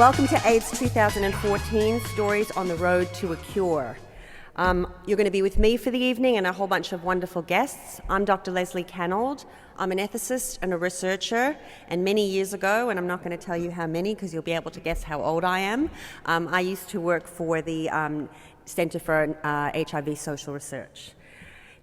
Welcome to AIDS 2014, Stories on the Road to a Cure. You're going to be with me for the evening and a whole bunch of wonderful guests. I'm Dr. Leslie Canold. I'm an ethicist and a researcher, and many years ago, and I'm not going to tell you how many because you'll be able to guess how old I am, I used to work for the Centre for HIV Social Research.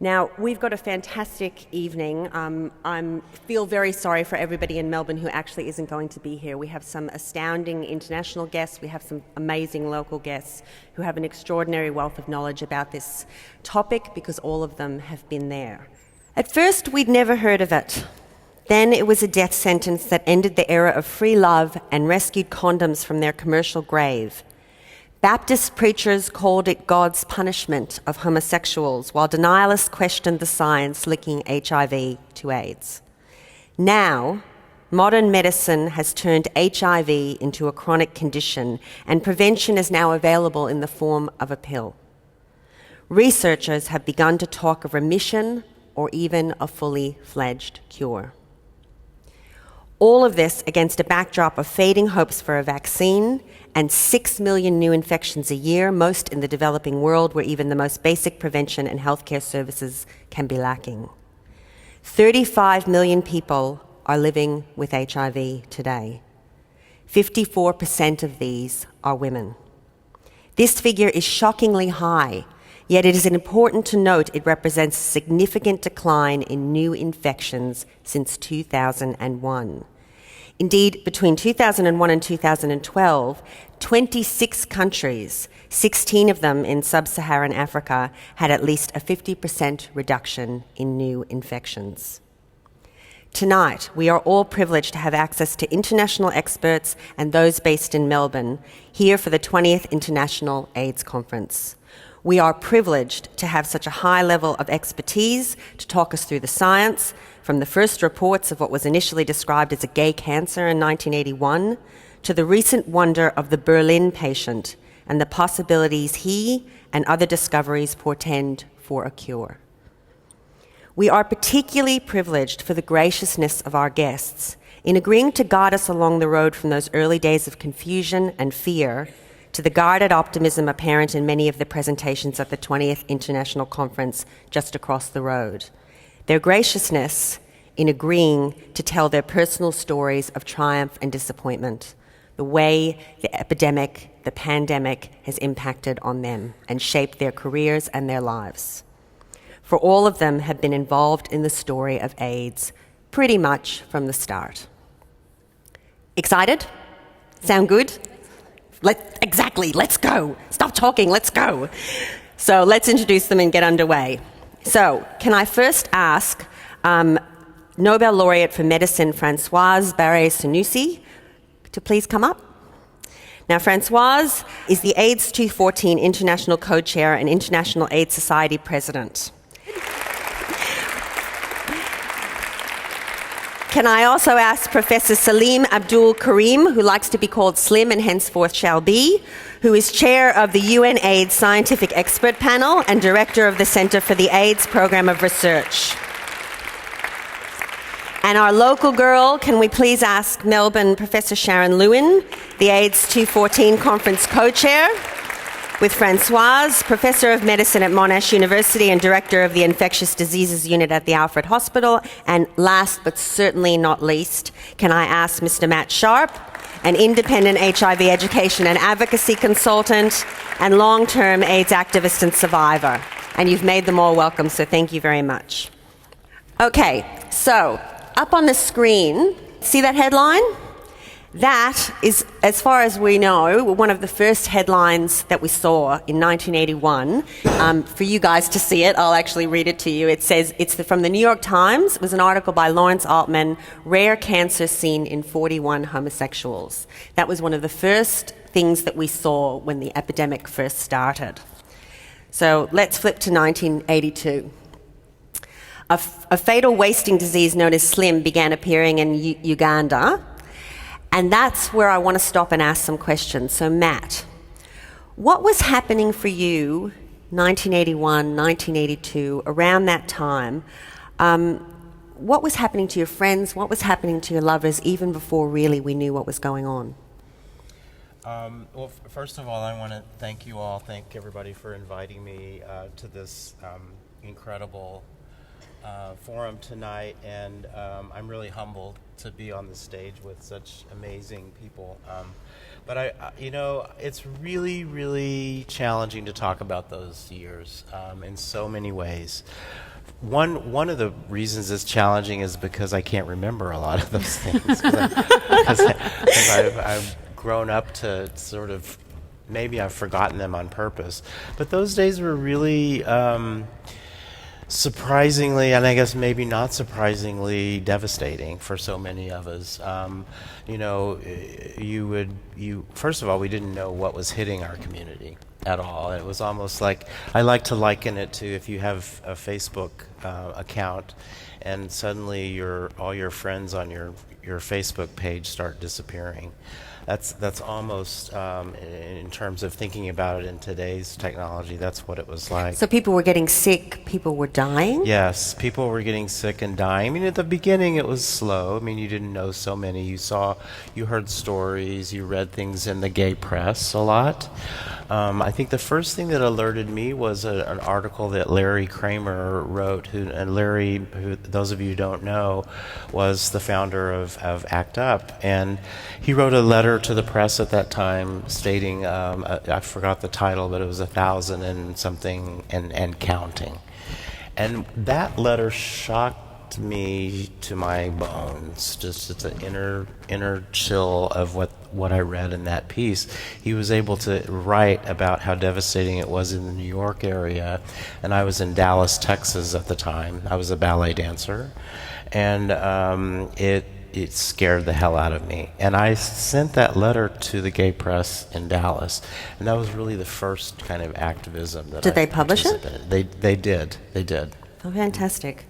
Now, we've got a fantastic evening. I feel very sorry for everybody in Melbourne who actually isn't going to be here. We have some astounding international guests. We have some amazing local guests who have an extraordinary wealth of knowledge about this topic because all of them have been there. At first, we'd never heard of it. Then it was a death sentence that ended the era of free love and rescued condoms from their commercial grave. Baptist preachers called it God's punishment of homosexuals, while denialists questioned the science linking HIV to AIDS. Now, modern medicine has turned HIV into a chronic condition, and prevention is now available in the form of a pill. Researchers have begun to talk of remission or even a fully fledged cure. All of this against a backdrop of fading hopes for a vaccine and 6 million new infections a year, most in the developing world where even the most basic prevention and healthcare services can be lacking. 35 million people are living with HIV today. 54% of these are women. This figure is shockingly high, yet it is important to note it represents a significant decline in new infections since 2001. Indeed, between 2001 and 2012, 26 countries, 16 of them in sub-Saharan Africa, had at least a 50% reduction in new infections. Tonight, we are all privileged to have access to international experts and those based in Melbourne, here for the 20th International AIDS Conference. We are privileged to have such a high level of expertise to talk us through the science, from the first reports of what was initially described as a gay cancer in 1981, to the recent wonder of the Berlin patient and the possibilities he and other discoveries portend for a cure. We are particularly privileged for the graciousness of our guests in agreeing to guide us along the road from those early days of confusion and fear to the guarded optimism apparent in many of the presentations at the 20th International Conference just across the road. Their graciousness in agreeing to tell their personal stories of triumph and disappointment, the way the epidemic, the pandemic, has impacted on them and shaped their careers and their lives. For all of them have been involved in the story of AIDS pretty much from the start. Excited? Sound good? Exactly, let's go. Stop talking, let's go. So let's introduce them and get underway. So, can I first ask Nobel laureate for medicine Françoise Barré-Sinoussi to please come up? Now, Françoise is the AIDS 2014 International Co-Chair and International AIDS Society President. Can I also ask Professor Salim Abdul Karim, who likes to be called Slim and henceforth shall be, who is chair of the UN AIDS Scientific Expert Panel and director of the Centre for the AIDS Programme of Research. And our local girl, can we please ask Melbourne Professor Sharon Lewin, the AIDS 2014 Conference co-chair, with Françoise, Professor of Medicine at Monash University and Director of the Infectious Diseases Unit at the Alfred Hospital. And last but certainly not least, can I ask Mr. Matt Sharp, an independent HIV education and advocacy consultant and long-term AIDS activist and survivor. And you've made them all welcome, so thank you very much. Okay, so up on the screen, see that headline? That is, as far as we know, one of the first headlines that we saw in 1981. For you guys to see it, I'll actually read it to you. It says, from the New York Times. It was an article by Lawrence Altman, Rare Cancer Seen in 41 Homosexuals. That was one of the first things that we saw when the epidemic first started. So let's flip to 1982. A fatal wasting disease known as SLIM began appearing in Uganda. And that's where I want to stop and ask some questions. So Matt, what was happening for you 1981, 1982, around that time? What was happening to your friends? What was happening to your lovers even before really we knew what was going on? Well, first of all, I want to thank you all. Thank everybody for inviting me to this incredible forum tonight, and I'm really humbled to be on the stage with such amazing people. But it's really, really challenging to talk about those years in so many ways. One of the reasons it's challenging is because I can't remember a lot of those things. Because I've grown up to sort of, maybe I've forgotten them on purpose. But those days were really surprisingly, and I guess maybe not surprisingly, devastating for so many of us. First of all, we didn't know what was hitting our community at all. It was almost like, I like to liken it to if you have a Facebook account and suddenly all your friends on your Facebook page start disappearing. That's almost, in terms of thinking about it in today's technology, that's what it was like. So people were getting sick, people were dying? Yes, people were getting sick and dying. I mean, at the beginning it was slow. I mean, you didn't know so many. You heard stories, you read things in the gay press a lot. I think the first thing that alerted me was an article that Larry Kramer wrote, and Larry, who those of you who don't know, was the founder of ACT UP. And he wrote a letter to the press at that time stating, I forgot the title, but it was 1,000 and something and counting. And that letter shocked me to my bones. Just it's an inner chill of what I read in that piece. He was able to write about how devastating it was in the New York area, and I was in Dallas, Texas at the time. I was a ballet dancer, and it scared the hell out of me. And I sent that letter to the gay press in Dallas, and that was really the first kind of activism that Did they publish it? They did. Oh, fantastic.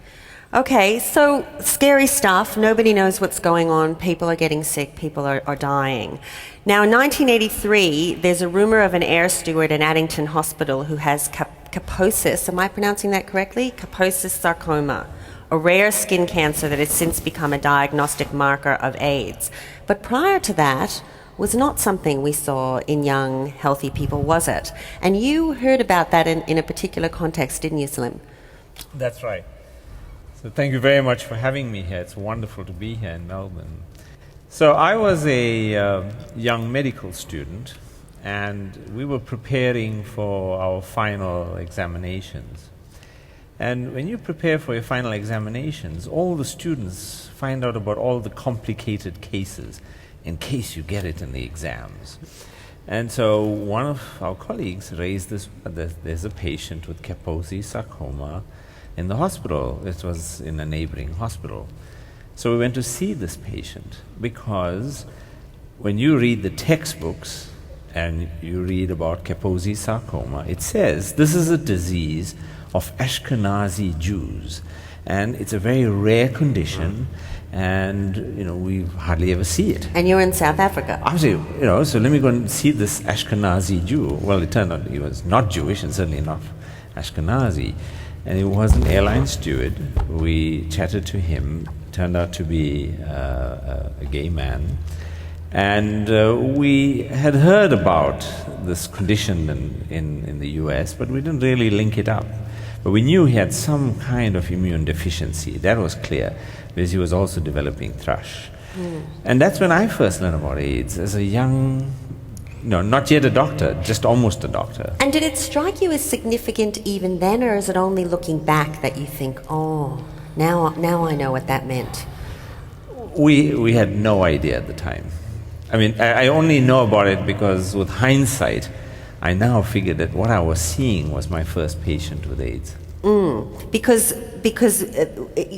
Okay, so scary stuff. Nobody knows what's going on. People are getting sick. People are dying. Now, in 1983, there's a rumor of an air steward in Addington Hospital who has Kaposis. Am I pronouncing that correctly? Kaposis sarcoma, a rare skin cancer that has since become a diagnostic marker of AIDS. But prior to that was not something we saw in young, healthy people, was it? And you heard about that in a particular context, didn't you, Slim? That's right. So thank you very much for having me here. It's wonderful to be here in Melbourne. So I was a young medical student, and we were preparing for our final examinations. And when you prepare for your final examinations, all the students find out about all the complicated cases in case you get it in the exams. And so one of our colleagues raised this, there's a patient with Kaposi sarcoma in the hospital. It was in a neighboring hospital. So we went to see this patient because when you read the textbooks and you read about Kaposi sarcoma, it says this is a disease of Ashkenazi Jews, and it's a very rare condition, and we hardly ever see it. And you're in South Africa. Absolutely, so let me go and see this Ashkenazi Jew. Well, it turned out he was not Jewish and certainly not Ashkenazi, and he was an airline steward. We chatted to him. Turned out to be a gay man, and we had heard about this condition in the US, but we didn't really link it up. But we knew he had some kind of immune deficiency. That was clear, because he was also developing thrush. And that's when I first learned about AIDS, as a young, not yet a doctor, just almost a doctor. And did it strike you as significant even then, or is it only looking back that you think, oh, now I know what that meant? We had no idea at the time. I mean, I only know about it because with hindsight, I now figure that what I was seeing was my first patient with AIDS. Because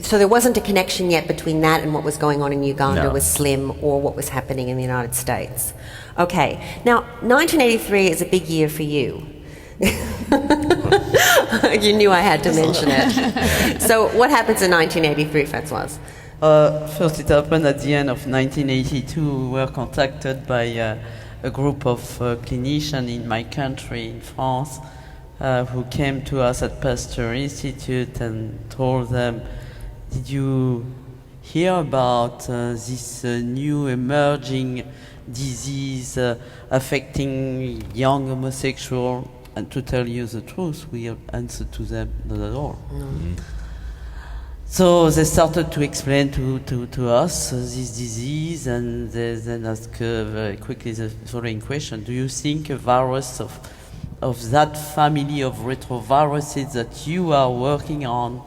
so there wasn't a connection yet between that and what was going on in Uganda with Slim, or what was happening in the United States. Okay, now 1983 is a big year for you. You knew I had to mention it. So what happens in 1983, Francoise? First, it happened at the end of 1982. We were contacted by a group of clinicians in my country, in France, who came to us at Pasteur Institute and told them, did you hear about this new emerging disease affecting young homosexuals, and to tell you the truth, we have answered to them not at all. Mm-hmm. So they started to explain to us this disease, and they then asked very quickly the following question: do you think a virus of that family of retroviruses that you are working on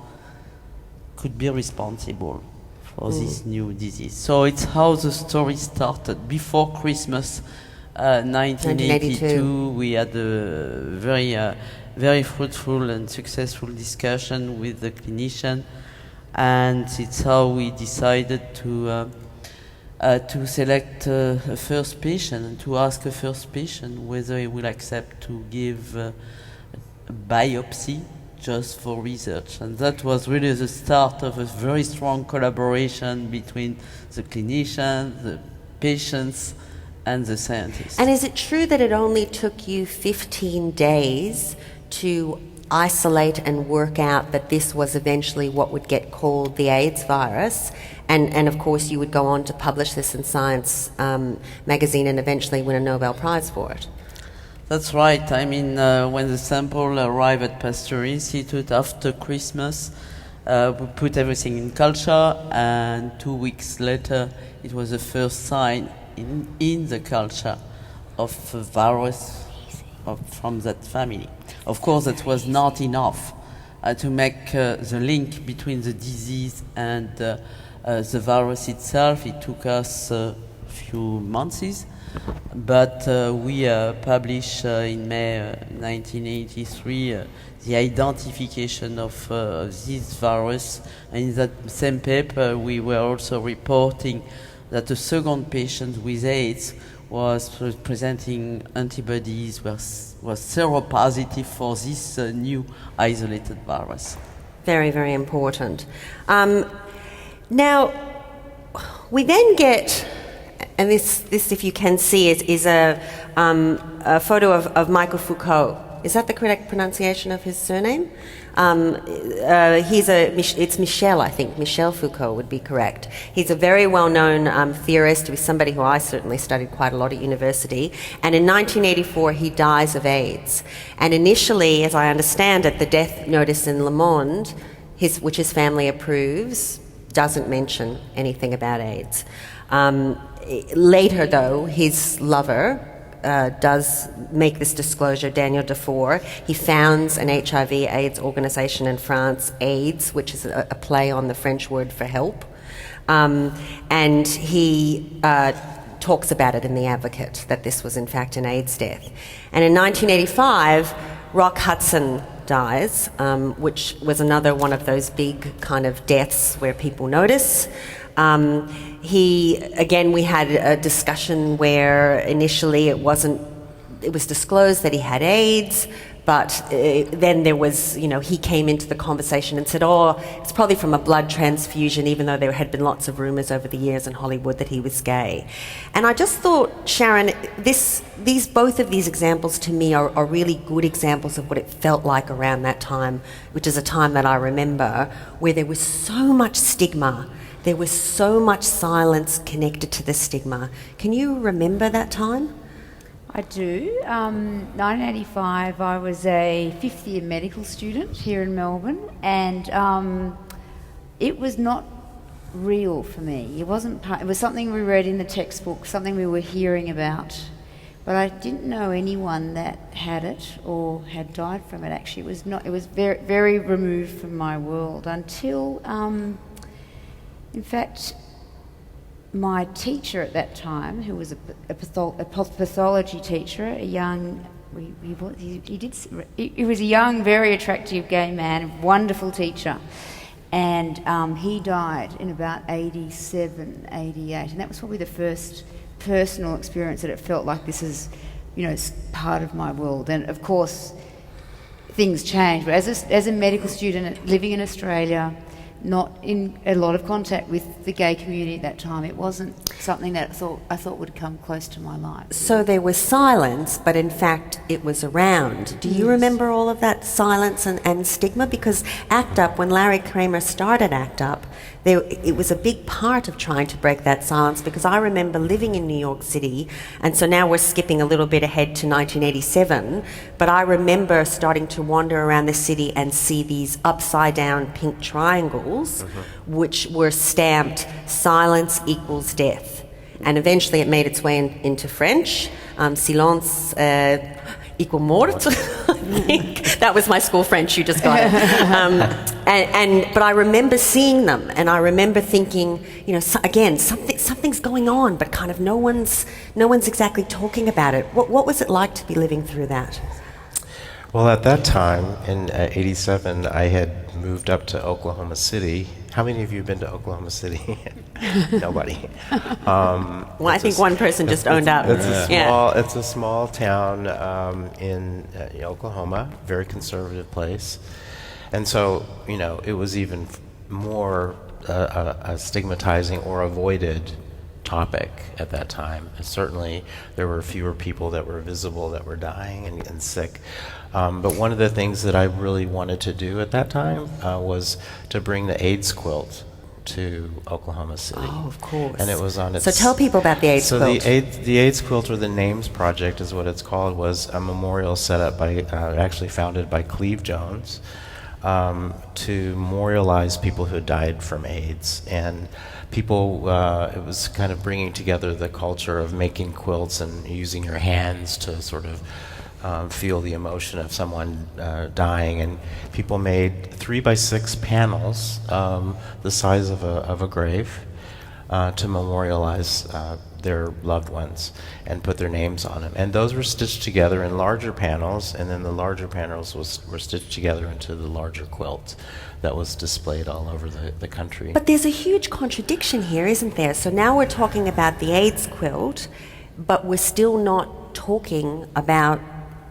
could be responsible for this new disease? So it's how the story started. Before Christmas 1982, we had a very fruitful and successful discussion with the clinician, and it's how we decided to select a first patient and to ask a first patient whether he will accept to give a biopsy just for research. And that was really the start of a very strong collaboration between the clinicians, the patients, and the scientists. And is it true that it only took you 15 days to isolate and work out that this was eventually what would get called the AIDS virus? And of course you would go on to publish this in Science magazine and eventually win a Nobel Prize for it. That's right. I mean, when the sample arrived at Pasteur Institute after Christmas, we put everything in culture, and 2 weeks later it was the first sign in the culture of a virus from that family. Of course, that was not enough to make the link between the disease and the virus itself. It took us a few months, but we published in May 1983 the identification of this virus. And in that same paper, we were also reporting that the second patient with AIDS was presenting antibodies, was seropositive for this new isolated virus. Very, very important. Now, we then get, and this if you can see, is a photo of Michael Foucault. Is that the correct pronunciation of his surname? It's Michel, I think. Michel Foucault would be correct. He's a very well-known theorist. He was somebody who I certainly studied quite a lot at university. And in 1984, he dies of AIDS. And initially, as I understand it, the death notice in Le Monde, which his family approves, doesn't mention anything about AIDS. Later, though, his lover does make this disclosure, Daniel Defour. He founds an HIV/AIDS organization in France, AIDS, which is a play on the French word for help. And he talks about it in The Advocate, that this was in fact an AIDS death. And in 1985, Rock Hudson dies, which was another one of those big kind of deaths where people notice. We had a discussion where initially it was disclosed that he had AIDS, but then there was, he came into the conversation and said, it's probably from a blood transfusion, even though there had been lots of rumours over the years in Hollywood that he was gay. And I just thought, Sharon, both of these examples to me are really good examples of what it felt like around that time, which is a time that I remember, where there was so much stigma. There was so much silence connected to the stigma. Can you remember that time? I do. 1985, I was a fifth-year medical student here in Melbourne, and it was not real for me. It wasn't. It was something we read in the textbook, something we were hearing about, but I didn't know anyone that had it or had died from it. Actually, it was not. It was very, very removed from my world until. In fact, my teacher at that time, who was a pathology teacher, he was a young, very attractive gay man, a wonderful teacher, and he died in about 87, 88, and that was probably the first personal experience that it felt like this is, part of my world. And of course, things changed. But as a medical student living in Australia, not in a lot of contact with the gay community at that time. It wasn't something that I thought would come close to my life. So there was silence, but in fact it was around. Do you remember all of that silence and stigma? Because ACT UP, when Larry Kramer started ACT UP, it was a big part of trying to break that silence, because I remember living in New York City, and so now we're skipping a little bit ahead to 1987, but I remember starting to wander around the city and see these upside down pink triangles, which were stamped silence equals death. And eventually it made its way into French, silence equal mort, I think. That was my school French, you just got it. But I remember seeing them, and I remember thinking, you know, again, something's going on, but kind of no one's exactly talking about it. What was it like to be living through that? Well, at that time, in '87, I had moved up to Oklahoma City. How many of you have been to Oklahoma City? Nobody. Well, I think one person just owned up. It's a small town in Oklahoma, very conservative place. And so, you know, it was even more a stigmatizing or avoided topic at that time. And certainly there were fewer people that were visible that were dying and sick. But one of the things that I really wanted to do at that time was to bring the AIDS quilt to Oklahoma City. Oh, of course. And it was on its... So tell people about the AIDS quilt. So the AIDS quilt, or the Names Project is what it's called, was a memorial set up by, actually founded by Cleve Jones, to memorialize people who died from AIDS. And people, it was kind of bringing together the culture of making quilts and using your hands to sort of feel the emotion of someone dying. And people made 3x6 panels, the size of a grave, to memorialize their loved ones and put their names on them. And those were stitched together in larger panels, and then the larger panels were stitched together into the larger quilt that was displayed all over the country. But there's a huge contradiction here, isn't there? So now we're talking about the AIDS quilt, but we're still not talking about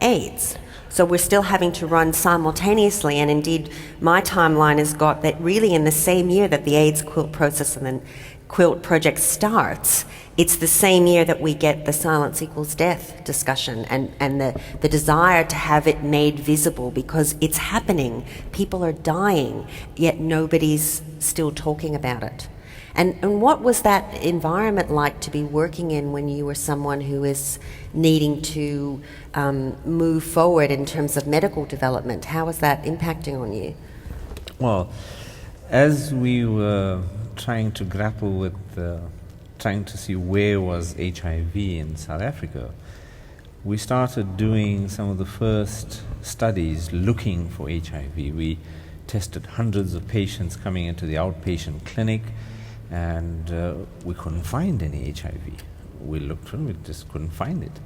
AIDS. So we're still having to run simultaneously, and indeed my timeline has got that really in the same year that the AIDS quilt process and the quilt project starts, it's the same year that we get the silence equals death discussion and the desire to have it made visible, because it's happening. People are dying, yet nobody's still talking about it. And what was that environment like to be working in when you were someone who is needing to move forward in terms of medical development? How was that impacting on you? Well, as we were trying to grapple with trying to see where was HIV in South Africa, we started doing some of the first studies looking for HIV. We tested hundreds of patients coming into the outpatient clinic, and we couldn't find any HIV. We looked for it, we just couldn't find it.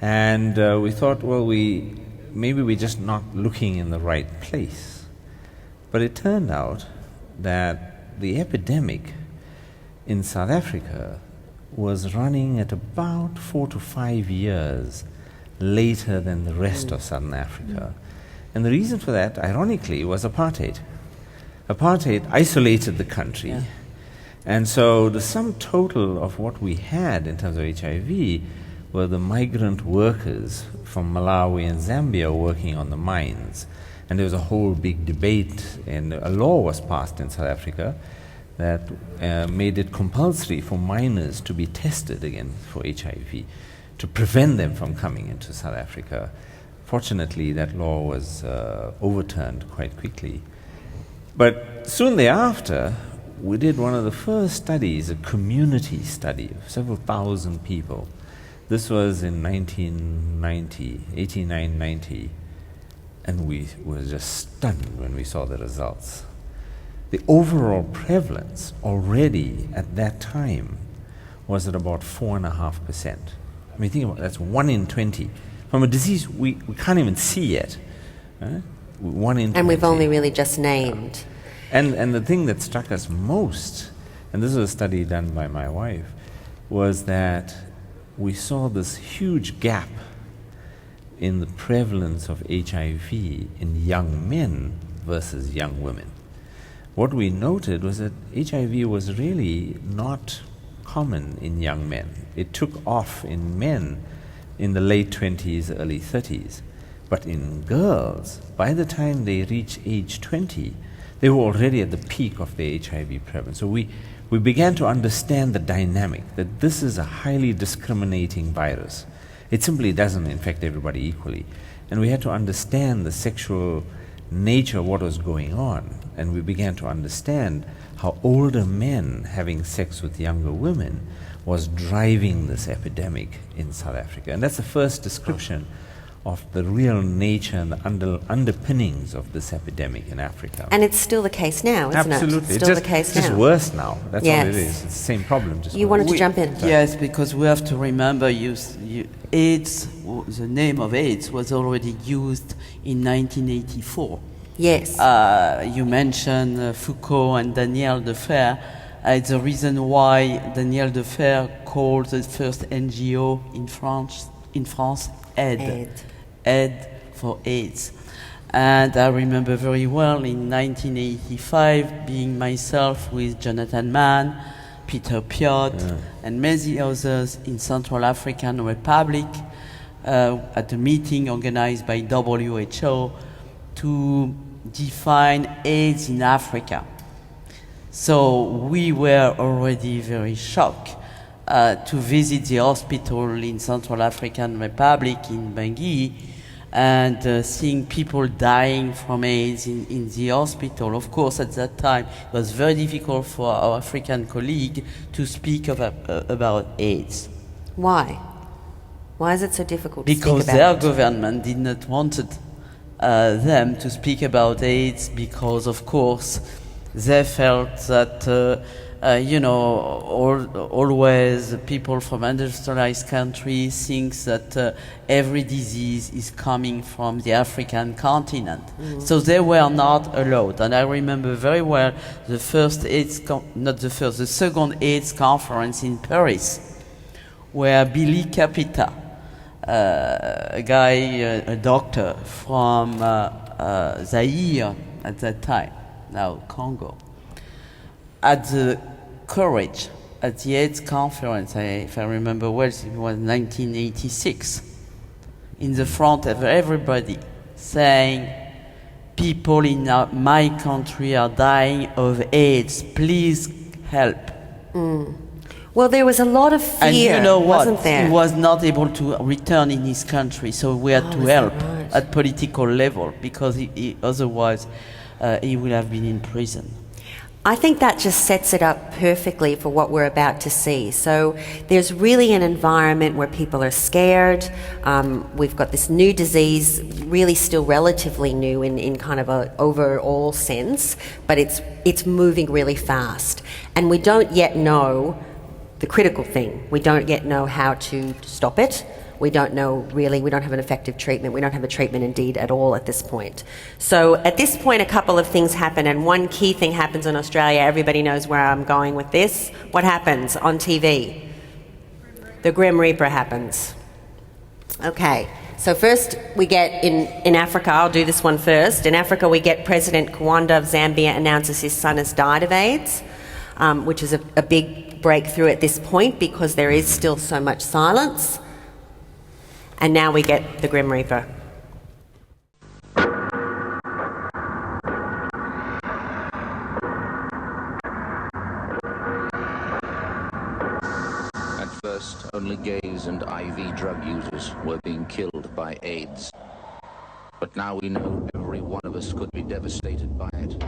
And we thought, well, maybe we're just not looking in the right place. But it turned out that the epidemic in South Africa was running at about 4 to 5 years later than the rest of Southern Africa. And the reason for that, ironically, was apartheid. Apartheid isolated the country. Yeah. And so the sum total of what we had in terms of HIV were the migrant workers from Malawi and Zambia working on the mines. And there was a whole big debate, and a law was passed in South Africa that made it compulsory for miners to be tested again for HIV, to prevent them from coming into South Africa. Fortunately, that law was overturned quite quickly. But soon thereafter, we did one of the first studies, a community study of several thousand people. This was in 1890, and we were just stunned when we saw the results. The overall prevalence already at that time was at about 4.5%. I mean, think about it, that's 1 in 20. From a disease we can't even see yet. 1 in 20. And we've only really just named. And the thing that struck us most, and this was a study done by my wife, was that we saw this huge gap in the prevalence of HIV in young men versus young women. what we noted was that HIV was really not common in young men. It took off in men in the late 20s, early 30s. But in girls, by the time they reach age 20, they were already at the peak of their HIV prevalence. So we began to understand the dynamic, that this is a highly discriminating virus. It simply doesn't infect everybody equally. And we had to understand the sexual nature of what was going on. And we began to understand how older men having sex with younger women was driving this epidemic in South Africa. And that's the first description of the real nature and the underpinnings of this epidemic in Africa. And it's still the case now, isn't Absolutely. it? Still the case it's just now. worse now. That's all it Yes. is. It's the same problem. Just You worse. wanted to jump in? Yes, because we have to remember AIDS, the name of AIDS was already used in 1984. Yes. You mentioned Foucault and Daniel Defer. It's the reason why Daniel Defer called the first NGO in France Aid. Aid for AIDS. And I remember very well in 1985 being myself with Jonathan Mann, Peter Piot, and many others in Central African Republic at a meeting organized by WHO to define AIDS in Africa. So we were already very shocked to visit the hospital in Central African Republic in Bangui and seeing people dying from AIDS in the hospital. Of course, at that time, it was very difficult for our African colleague to speak about AIDS. Why? Why is it so difficult Because to speak their about it? government did not want them to speak about AIDS because, of course, they felt that, always people from industrialized countries think that every disease is coming from the African continent. So they were not allowed. And I remember very well the second AIDS conference in Paris, where Billy Capita, a doctor from Zaire at that time, now Congo, had the courage at the AIDS conference, if I remember well, it was 1986, in the front of everybody, saying, people in my country are dying of AIDS, please help. Well, there was a lot of fear, And you know what? wasn't there? He was not able to return in his country, so we had to is that help right? at political level because otherwise he would have been in prison. I think that just sets it up perfectly for what we're about to see. So there's really an environment where people are scared. We've got this new disease, really still relatively new in kind of an overall sense, but it's moving really fast. And we don't yet know the critical thing. We don't yet know how to stop it. We don't know really, we don't have an effective treatment. We don't have a treatment indeed at all at this point. So at this point, a couple of things happen, and one key thing happens in Australia. Everybody knows where I'm going with this. What happens on TV? The Grim Reaper happens. Okay, so first we get in Africa, I'll do this one first. In Africa, we get President Kwanda of Zambia announces his son has died of AIDS, which is a big breakthrough at this point because there is still so much silence. And now we get the Grim Reaper. At first, only gays and IV drug users were being killed by AIDS. But now we know every one of us could be devastated by it.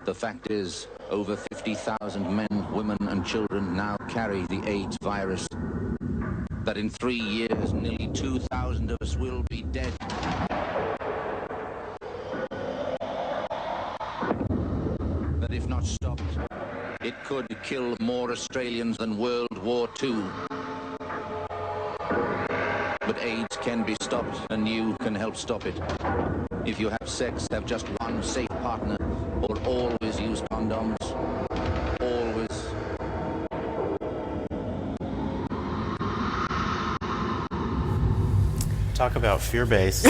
The fact is, over 50,000 men, women and children now carry the AIDS virus. That in 3 years, nearly 2,000 of us will be dead. That if not stopped, it could kill more Australians than World War II. But AIDS can be stopped, and you can help stop it. If you have sex, have just one safe partner, or always use condoms. Always. Talk about fear-based.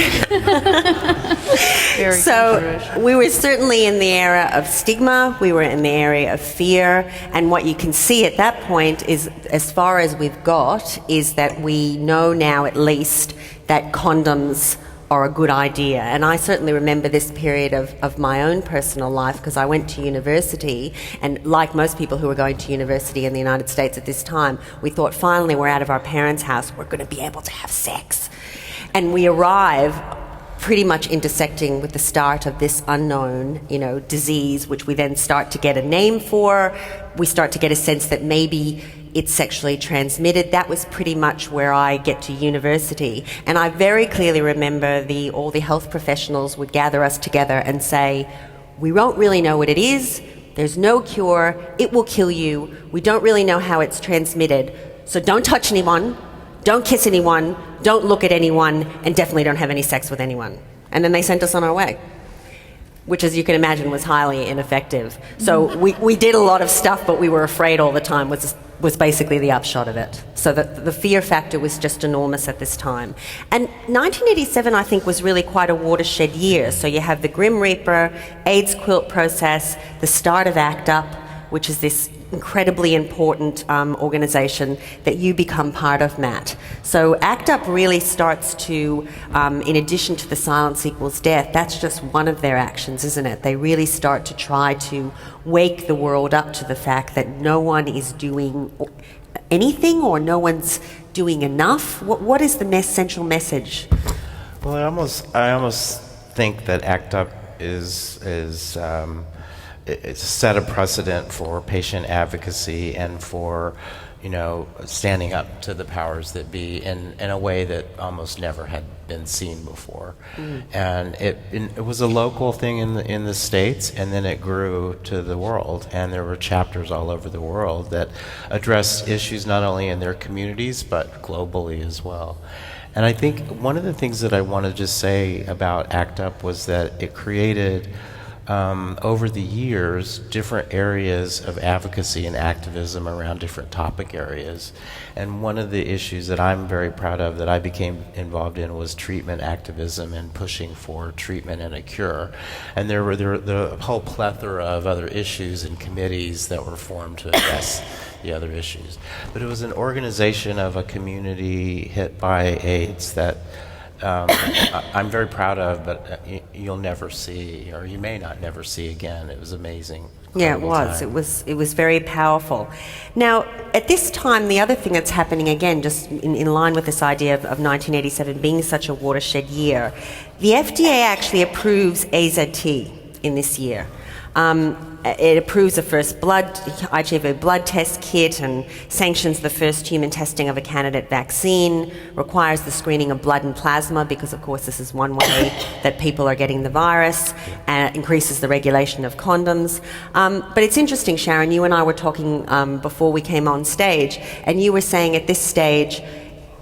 So we were certainly in the era of stigma, we were in the area of fear, and what you can see at that point is, as far as we've got, is that we know now at least that condoms are a good idea. And I certainly remember this period of my own personal life, because I went to university, and like most people who were going to university in the United States at this time, we thought finally we're out of our parents' house, we're going to be able to have sex. And we arrive pretty much intersecting with the start of this unknown, disease, which we then start to get a name for. We start to get a sense that maybe it's sexually transmitted. That was pretty much where I get to university. And I very clearly remember all the health professionals would gather us together and say, we don't really know what it is, there's no cure, it will kill you, we don't really know how it's transmitted, so don't touch anyone, don't kiss anyone, don't look at anyone, and definitely don't have any sex with anyone. And then they sent us on our way, which, as you can imagine, was highly ineffective. So we did a lot of stuff, but we were afraid all the time was basically the upshot of it. So the fear factor was just enormous at this time. And 1987, I think, was really quite a watershed year. So you have the Grim Reaper, AIDS quilt process, the start of ACT UP, which is this incredibly important organisation that you become part of, Matt. So ACT UP really starts to, in addition to the silence equals death, that's just one of their actions, isn't it? They really start to try to wake the world up to the fact that no one is doing anything, or no one's doing enough. What is the central message? Well, I almost think that ACT UP is it's set a precedent for patient advocacy and for, standing up to the powers that be in a way that almost never had been seen before. And it was a local thing in the States, and then it grew to the world, and there were chapters all over the world that addressed issues not only in their communities but globally as well. And I think one of the things that I wanted to say about ACT UP was that it created, over the years, different areas of advocacy and activism around different topic areas. And one of the issues that I'm very proud of that I became involved in was treatment activism and pushing for treatment and a cure. And there were a whole plethora of other issues and committees that were formed to address the other issues. But it was an organization of a community hit by AIDS that I'm very proud of, but you'll never see, or you may not never see again. It was amazing. Yeah, it was. Time. It was very powerful. Now, at this time, the other thing that's happening, again, just in line with this idea of 1987 being such a watershed year, the FDA actually approves AZT in this year. It approves the first HIV blood test kit and sanctions the first human testing of a candidate vaccine, requires the screening of blood and plasma because, of course, this is one way that people are getting the virus, and increases the regulation of condoms. But it's interesting, Sharon, you and I were talking before we came on stage, and you were saying at this stage,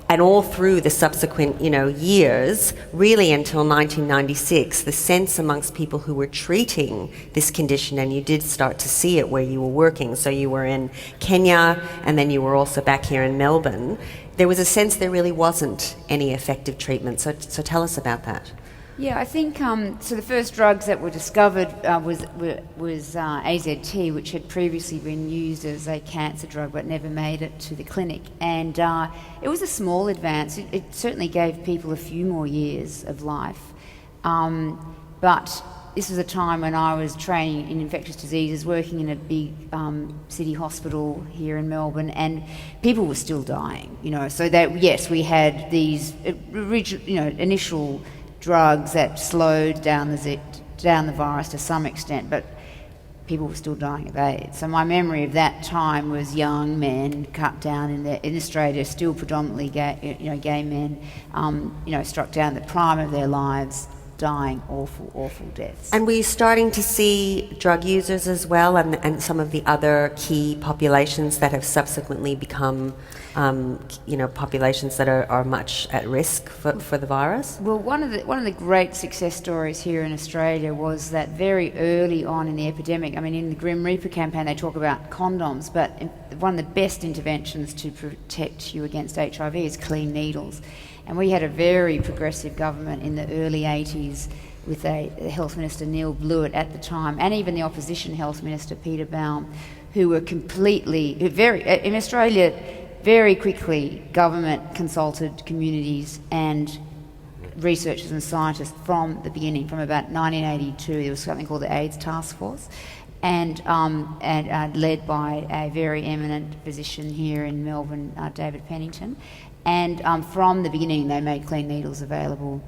and all through the subsequent, years, really until 1996, the sense amongst people who were treating this condition, and you did start to see it where you were working, so you were in Kenya, and then you were also back here in Melbourne, there was a sense there really wasn't any effective treatment. So tell us about that. Yeah, I think so. The first drugs that were discovered was AZT, which had previously been used as a cancer drug but never made it to the clinic. And it was a small advance. It certainly gave people a few more years of life. But this was a time when I was training in infectious diseases, working in a big city hospital here in Melbourne, and people were still dying. So that, yes, we had these initial drugs that slowed down the virus to some extent, but people were still dying of AIDS. So my memory of that time was young men cut down in Australia, still predominantly gay men, struck down at the prime of their lives, dying awful deaths. And were you starting to see drug users as well, and some of the other key populations that have subsequently become populations that are much at risk for the virus? Well, one of the great success stories here in Australia was that very early on in the epidemic, I mean, in the Grim Reaper campaign, they talk about condoms, but one of the best interventions to protect you against HIV is clean needles. And we had a very progressive government in the early 80s with a Health Minister, Neil Blewett, at the time, and even the opposition Health Minister, Peter Baum, who were in Australia, very quickly, government consulted communities and researchers and scientists from the beginning, from about 1982. There was something called the AIDS Task Force, and led by a very eminent physician here in Melbourne, David Pennington. And from the beginning, they made clean needles available.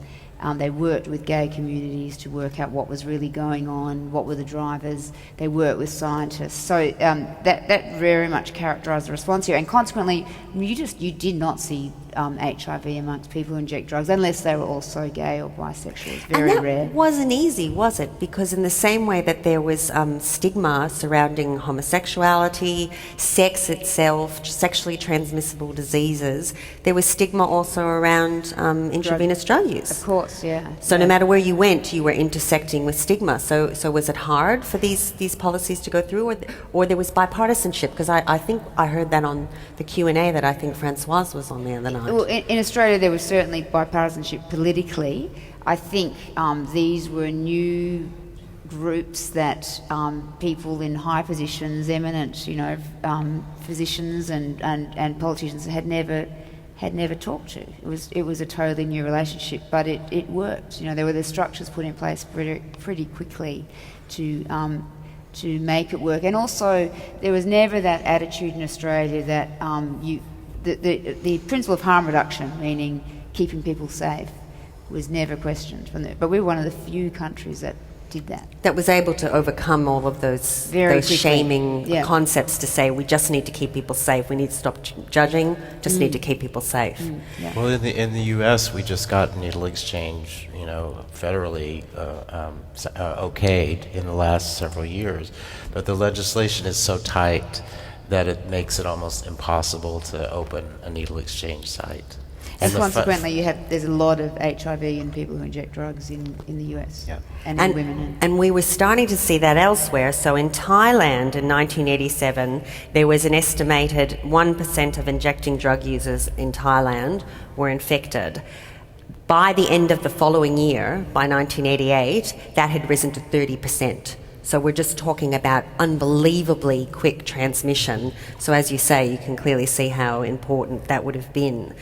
They worked with gay communities to work out what was really going on, what were the drivers. They worked with scientists. So that very much characterised the response here. And consequently, you did not see HIV amongst people who inject drugs, unless they were also gay or bisexual. It's very rare. And that wasn't easy, was it? Because in the same way that there was stigma surrounding homosexuality, sex itself, sexually transmissible diseases, there was stigma also around intravenous drug use. Of course, yeah. So no matter where you went, you were intersecting with stigma. So was it hard for these policies to go through, or there was bipartisanship? Because I think I heard that on the Q&A that I think Francoise was on the other night. Well, in Australia, there was certainly bipartisanship politically. I think these were new groups that people in high positions, eminent, physicians and politicians had never talked to. It was a totally new relationship, but it worked. There were the structures put in place pretty quickly to make it work. And also, there was never that attitude in Australia that the principle of harm reduction, meaning keeping people safe, was never questioned. But we were one of the few countries that did that. That was able to overcome all of those shaming concepts to say we just need to keep people safe. We need to stop judging. Just need to keep people safe. Yeah. Well, in the U.S., we just got needle exchange, federally okayed in the last several years, but the legislation is so tight that it makes it almost impossible to open a needle exchange site. And consequently, there's a lot of HIV in people who inject drugs in the US, and in women. And we were starting to see that elsewhere. So in Thailand in 1987, there was an estimated 1% of injecting drug users in Thailand were infected. By the end of the following year, by 1988, that had risen to 30%. So we're just talking about unbelievably quick transmission. So as you say, you can clearly see how important that would have been.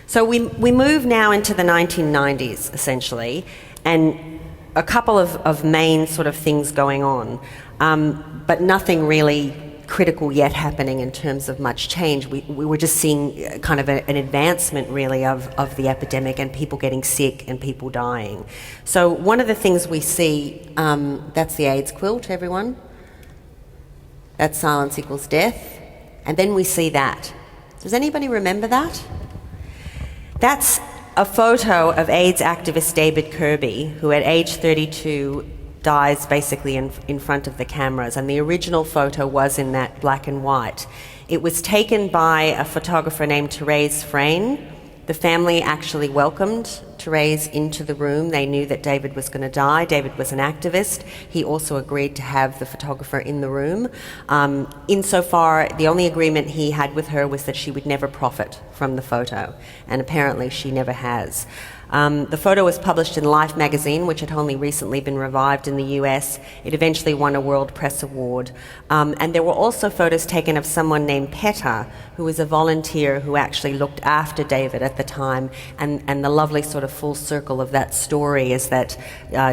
So we move now into the 1990s, essentially, and a couple of main sort of things going on, but nothing really critical yet happening in terms of much change. We were just seeing kind of an advancement, really, of the epidemic and people getting sick and people dying. So one of the things we see, that's the AIDS quilt, everyone. That's silence equals death. And then we see that. Does anybody remember that? That's a photo of AIDS activist David Kirby, who at age 32 dies basically in front of the cameras, and the original photo was in that black and white. It was taken by a photographer named Therese Frayne. The family actually welcomed Therese into the room. They knew that David was going to die. David was an activist. He also agreed to have the photographer in the room. Insofar, the only agreement he had with her was that she would never profit from the photo, and apparently she never has. The photo was published in Life magazine, which had only recently been revived in the US. It eventually won a World Press Award. And there were also photos taken of someone named Peta, who was a volunteer who actually looked after David at the time. And the lovely sort of full circle of that story is that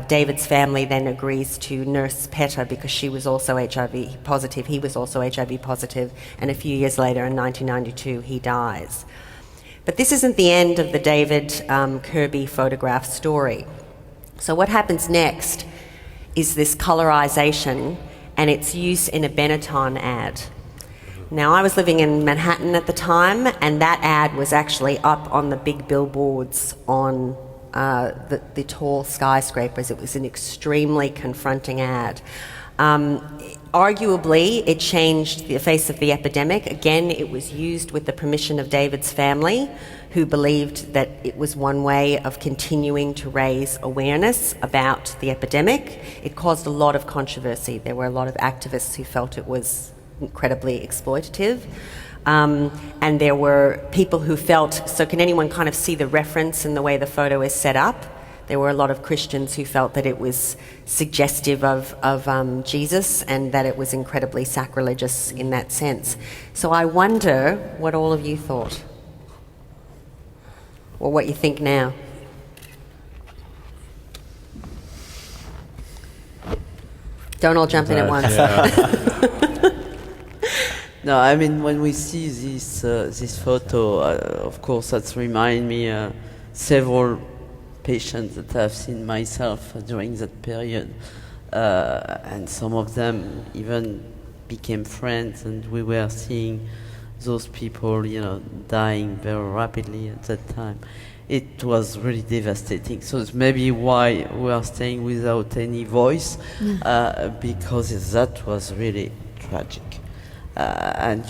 David's family then agrees to nurse Peta because she was also HIV positive. He was also HIV positive. And a few years later, in 1992, he dies. But this isn't the end of the David Kirby photograph story. So what happens next is this colorization and its use in a Benetton ad. Now, I was living in Manhattan at the time, and that ad was actually up on the big billboards on the tall skyscrapers. It was an extremely confronting ad. arguably, it changed the face of the epidemic. Again, it was used with the permission of David's family, who believed that it was one way of continuing to raise awareness about the epidemic. It caused a lot of controversy. There were a lot of activists who felt it was incredibly exploitative. And there were people who felt, so can anyone kind of see the reference in the way the photo is set up? There were a lot of Christians who felt that it was suggestive of Jesus and that it was incredibly sacrilegious in that sense. So I wonder what all of you thought, or what you think now. Don't all jump in at once. Yeah. No, I mean, when we see this photo, of course, that reminds me several patients that I've seen myself during that period, and some of them even became friends, and we were seeing those people, dying very rapidly at that time. It was really devastating. So it's maybe why we are staying without any voice, because that was really tragic. And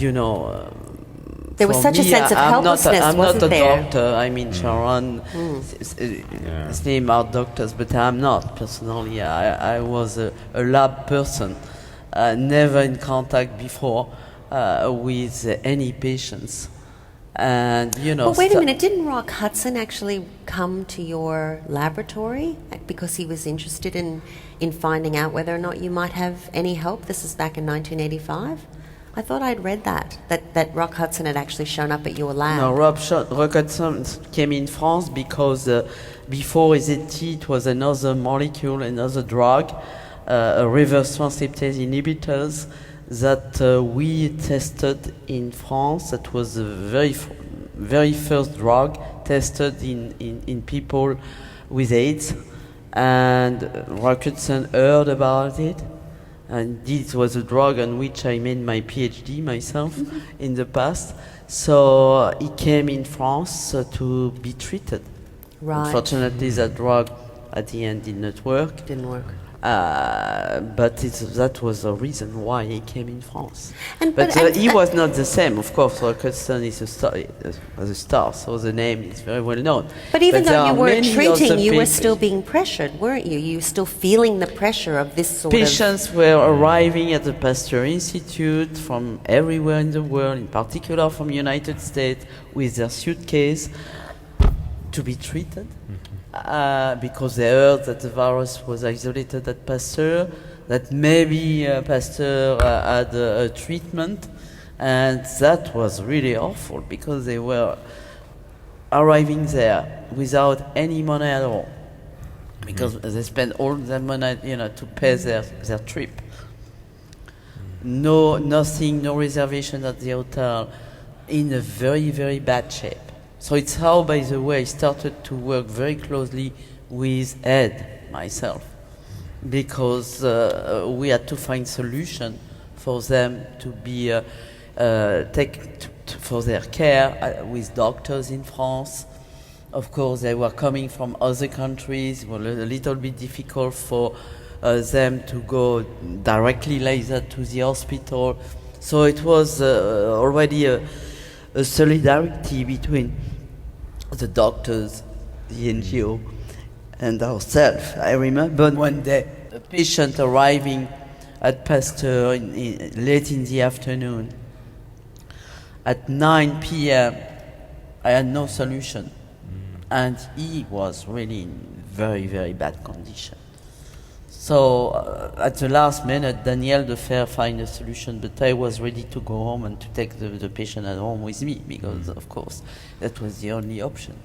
there was such a sense of helplessness, I'm wasn't not a there? doctor. I mean, Sharon, his name are doctors, but I'm not personally. I was a lab person, never in contact before with any patients. And Well, wait a minute. Didn't Rock Hudson actually come to your laboratory because he was interested in finding out whether or not you might have any help? This is back in 1985. I thought I'd read that Rock Hudson had actually shown up at your lab. No, Rock Hudson came in France because before EZT it was another molecule, another drug, a reverse transcriptase inhibitors that we tested in France. That was the very first drug tested in people with AIDS, and Rock Hudson heard about it. And this was a drug on which I made my PhD myself in the past. So he came in France to be treated. Right. Unfortunately, that drug at the end did not work. Didn't work. But that was the reason why he came in France. But He was not the same. Of course, Rock Hudson is a star, so the name is very well known. But even there though you are weren't many treating, other you were people. still being pressured, weren't you? You were still feeling the pressure of this sort Patients were arriving at the Pasteur Institute from everywhere in the world, in particular from the United States, with their suitcase to be treated. Because they heard that the virus was isolated at Pasteur, that maybe Pasteur had a treatment, and that was really awful because they were arriving there without any money at all, because they spent all their money, to pay their trip. Nothing, no reservation at the hotel, in a very, very bad shape. So it's how, by the way, I started to work very closely with Ed, myself, because we had to find solution for them to be for their care with doctors in France. Of course, they were coming from other countries. It was a little bit difficult for them to go directly like that to the hospital. So it was already a solidarity between the doctors, the NGO, and ourselves. I remember one day a patient arriving at Pasteur late in the afternoon. At 9 p.m., I had no solution, and he was really in very, very bad condition. So at the last minute, Daniel de Fer found a solution, but I was ready to go home and to take the patient at home with me, because of course that was the only option.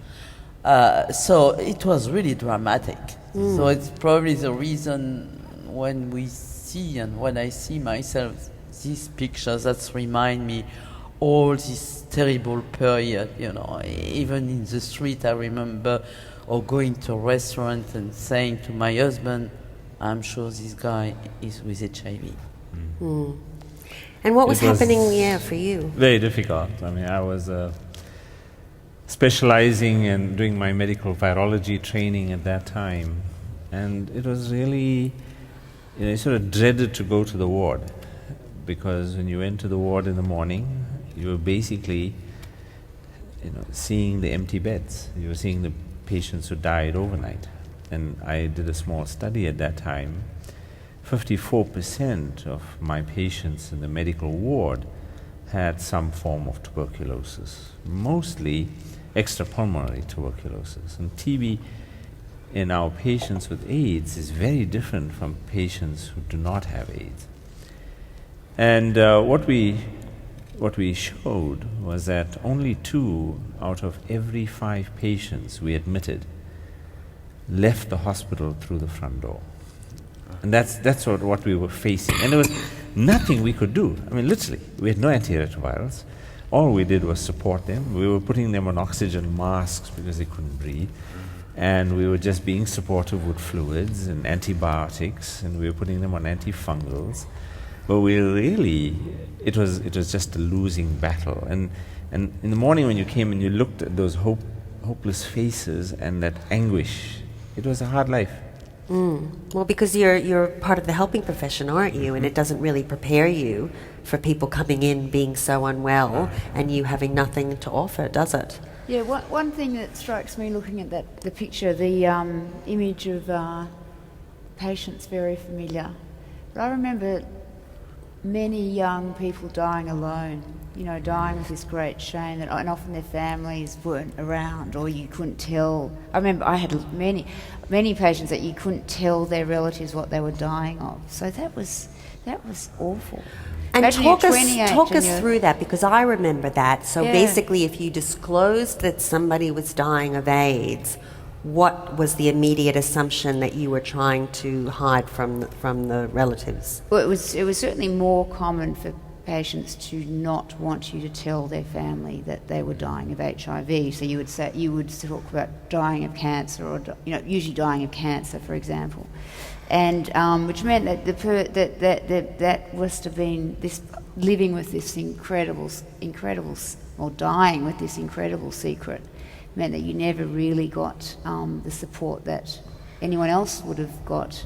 So it was really dramatic. So it's probably the reason when we see and when I see myself these pictures that remind me all this terrible period, even in the street I remember, or going to a restaurant and saying to my husband, I'm sure this guy is with HIV. And what was happening, for you? Very difficult. I mean, I was specializing and doing my medical virology training at that time. And it was really, you sort of dreaded to go to the ward. because when you went to the ward in the morning, you were basically, seeing the empty beds. You were seeing the patients who died overnight. And I did a small study at that time. 54% of my patients in the medical ward had some form of tuberculosis, mostly extrapulmonary tuberculosis. And TB in our patients with AIDS is very different from patients who do not have AIDS. And what we showed was that only 2 out of every 5 patients we admitted left the hospital through the front door. And that's what we were facing. And there was nothing we could do. I mean, literally, we had no antiretrovirals. All we did was support them. We were putting them on oxygen masks because they couldn't breathe. And we were just being supportive with fluids and antibiotics, and we were putting them on antifungals. But it was just a losing battle. And in the morning when you came and you looked at those hopeless faces and that anguish, it was a hard life. Well, because you're part of the helping profession, aren't you? And it doesn't really prepare you for people coming in being so unwell and you having nothing to offer, does it? Yeah, one thing that strikes me looking at the picture, the image of patients very familiar. But I remember many young people dying alone, dying with this great shame, and often their families weren't around or you couldn't tell. I remember I had many patients that you couldn't tell their relatives what they were dying of. So that was awful. And Imagine talk us through that, because I remember that. So basically, if you disclosed that somebody was dying of AIDS, what was the immediate assumption that you were trying to hide from the relatives? Well, it was certainly more common for patients to not want you to tell their family that they were dying of HIV. So you would talk about dying of cancer, or usually dying of cancer, for example, and which meant that that must have been this living with this incredible, or dying with this incredible secret, meant that you never really got the support that anyone else would have got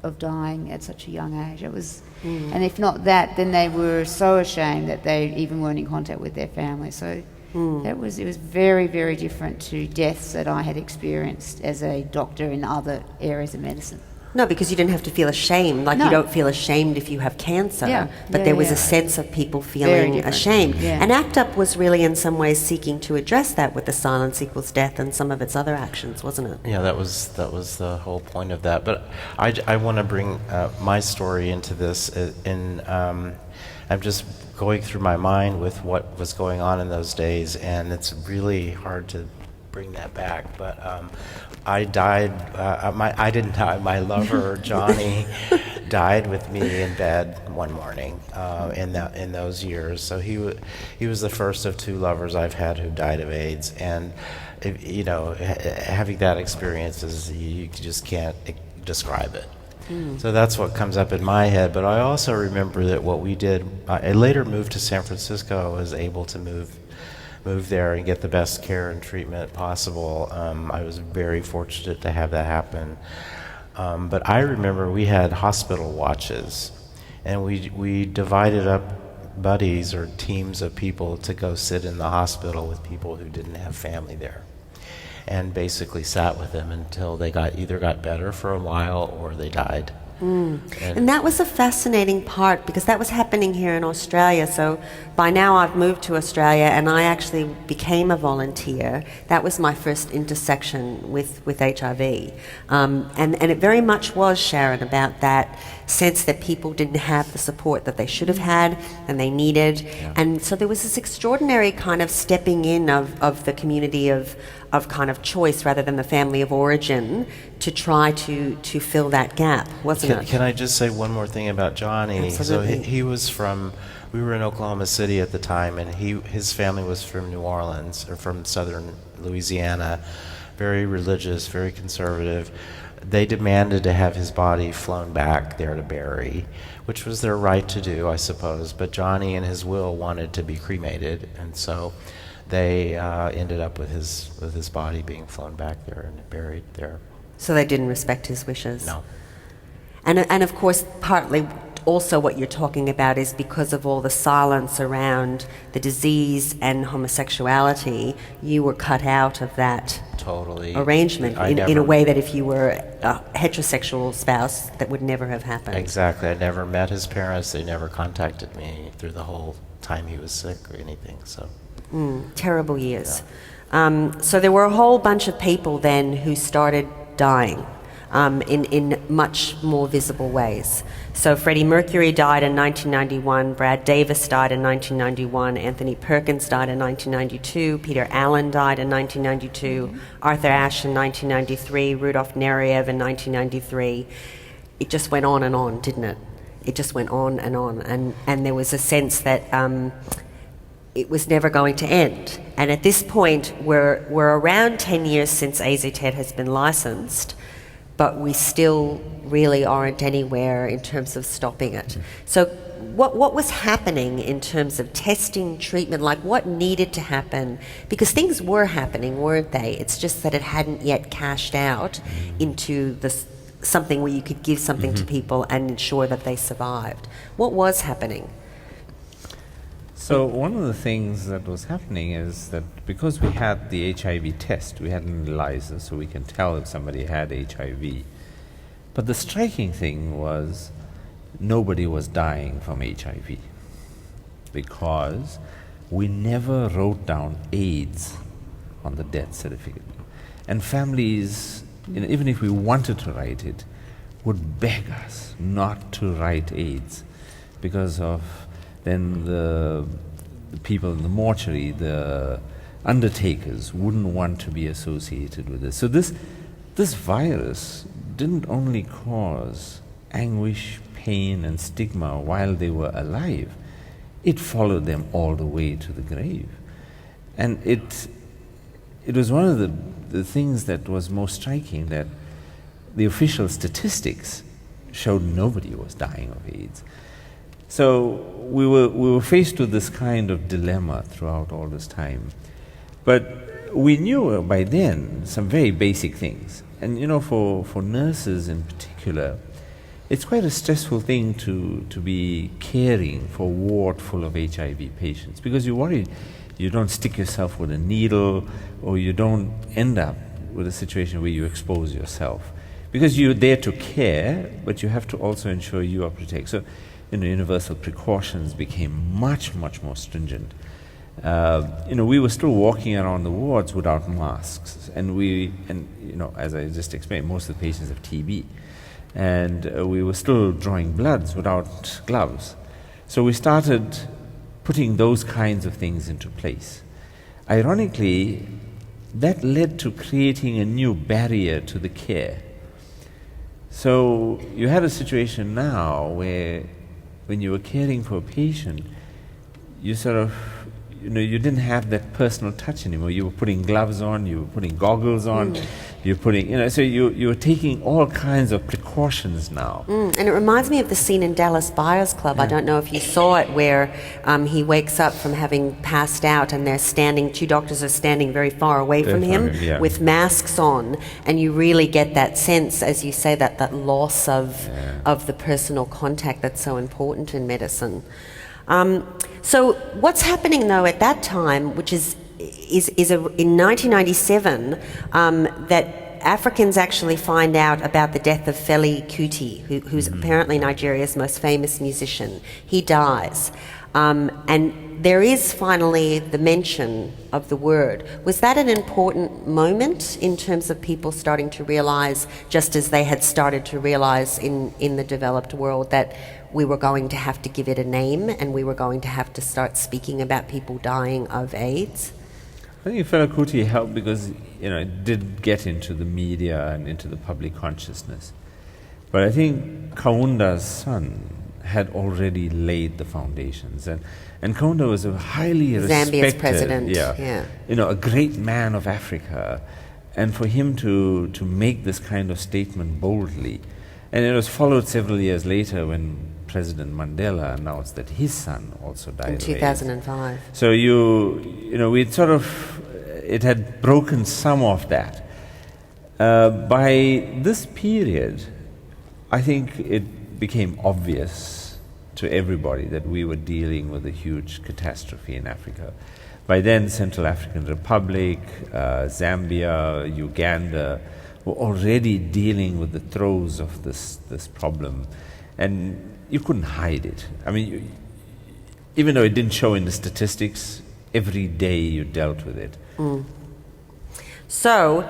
of dying at such a young age. It was, and if not that, then they were so ashamed that they even weren't in contact with their family. So it was very, very different to deaths that I had experienced as a doctor in other areas of medicine. No, because you didn't have to feel ashamed. You don't feel ashamed if you have cancer, but there was a sense of people feeling ashamed. Yeah. And ACT UP was really in some ways seeking to address that with the Silence Equals Death and some of its other actions, wasn't it? Yeah, that was the whole point of that. But I want to bring my story into this. I'm just going through my mind with what was going on in those days, and it's really hard to bring that back. But I died. I didn't die. My lover Johnny died with me in bed one morning in those years. So he was the first of 2 lovers I've had who died of AIDS, and having that experience you just can't describe it. So that's what comes up in my head. But I also remember that what we did. I later moved to San Francisco. I was able to move there and get the best care and treatment possible. I was very fortunate to have that happen. But I remember we had hospital watches, and we divided up buddies or teams of people to go sit in the hospital with people who didn't have family there, and basically sat with them until they either got better for a while or they died. And that was a fascinating part, because that was happening here in Australia. So by now I've moved to Australia, and I actually became a volunteer. That was my first intersection with HIV. And it very much was, Sharon, about that sense that people didn't have the support that they should have had and they needed. Yeah. And so there was this extraordinary kind of stepping in of the community of kind of choice rather than the family of origin to try to fill that gap, wasn't it? Can I just say one more thing about Johnny? Absolutely. So he was we were in Oklahoma City at the time, and his family was from New Orleans, or from southern Louisiana, very religious, very conservative. They demanded to have his body flown back there to Barry, which was their right to do, I suppose. But Johnny, in his will, wanted to be cremated, and so they ended up with his body being flown back there and buried there. So they didn't respect his wishes. No. And of course, partly also what you're talking about is because of all the silence around the disease and homosexuality, you were cut out of that Totally. arrangement in a way that if you were a heterosexual spouse, that would never have happened. Exactly. I never met his parents. They never contacted me through the whole time he was sick or anything. So. Terrible years. So there were a whole bunch of people then who started dying in much more visible ways. So Freddie Mercury died in 1991, Brad Davis died in 1991, Anthony Perkins died in 1992, Peter Allen died in 1992, Arthur Ashe in 1993, Rudolf Nureyev in 1993. It just went on and on, didn't it? It just went on, and there was a sense that it was never going to end. And at this point, we're around 10 years since AZT has been licensed, but we still really aren't anywhere in terms of stopping it. So what was happening in terms of testing, treatment, like what needed to happen? Because things were happening, weren't they? It's just that it hadn't yet cashed out into something where you could give something to people and ensure that they survived. What was happening? So one of the things that was happening is that because we had the HIV test, we had an ELISA, so we can tell if somebody had HIV. But the striking thing was nobody was dying from HIV because we never wrote down AIDS on the death certificate. And families, even if we wanted to write it, would beg us not to write AIDS because of then the people in the mortuary, the undertakers, wouldn't want to be associated with this. So this virus didn't only cause anguish, pain, and stigma while they were alive, it followed them all the way to the grave. And it was one of the things that was most striking, that the official statistics showed nobody was dying of AIDS. So we were faced with this kind of dilemma throughout all this time. But we knew by then some very basic things. And for nurses in particular, it's quite a stressful thing to be caring for a ward full of HIV patients, because you're worried you don't stick yourself with a needle, or you don't end up with a situation where you expose yourself. Because you're there to care, but you have to also ensure you are protected. So universal precautions became much, much more stringent. We were still walking around the wards without masks, and as I just explained, most of the patients have TB, and we were still drawing bloods without gloves. So we started putting those kinds of things into place. Ironically, that led to creating a new barrier to the care. So you had a situation now where when you were caring for a patient, you sort of, you didn't have that personal touch anymore. You were putting gloves on, you were putting goggles on, you're putting, so you were taking all kinds of precautions now. And it reminds me of the scene in Dallas Buyers Club. I don't know if you saw it, where he wakes up from having passed out, and two doctors are standing very far away from him with masks on, and you really get that sense, as you say, that loss of the personal contact that's so important in medicine. So what's happening though at that time, which is in 1997, that Africans actually find out about the death of Fela Kuti, who's apparently Nigeria's most famous musician. He dies. And there is finally the mention of the word. Was that an important moment in terms of people starting to realise, just as they had started to realise in the developed world, that we were going to have to give it a name and we were going to have to start speaking about people dying of AIDS? I think Fela Kuti helped because it did get into the media and into the public consciousness. But I think Kaunda's son had already laid the foundations, and Kaunda was a highly respected, Zambia's president, a great man of Africa, and for him to make this kind of statement boldly, and it was followed several years later when President Mandela announced that his son also died in 2005. So it had broken some of that. By this period, I think it became obvious to everybody that we were dealing with a huge catastrophe in Africa. By then, Central African Republic, Zambia, Uganda were already dealing with the throes of this problem, and you couldn't hide it. I mean, even though it didn't show in the statistics, every day you dealt with it. So,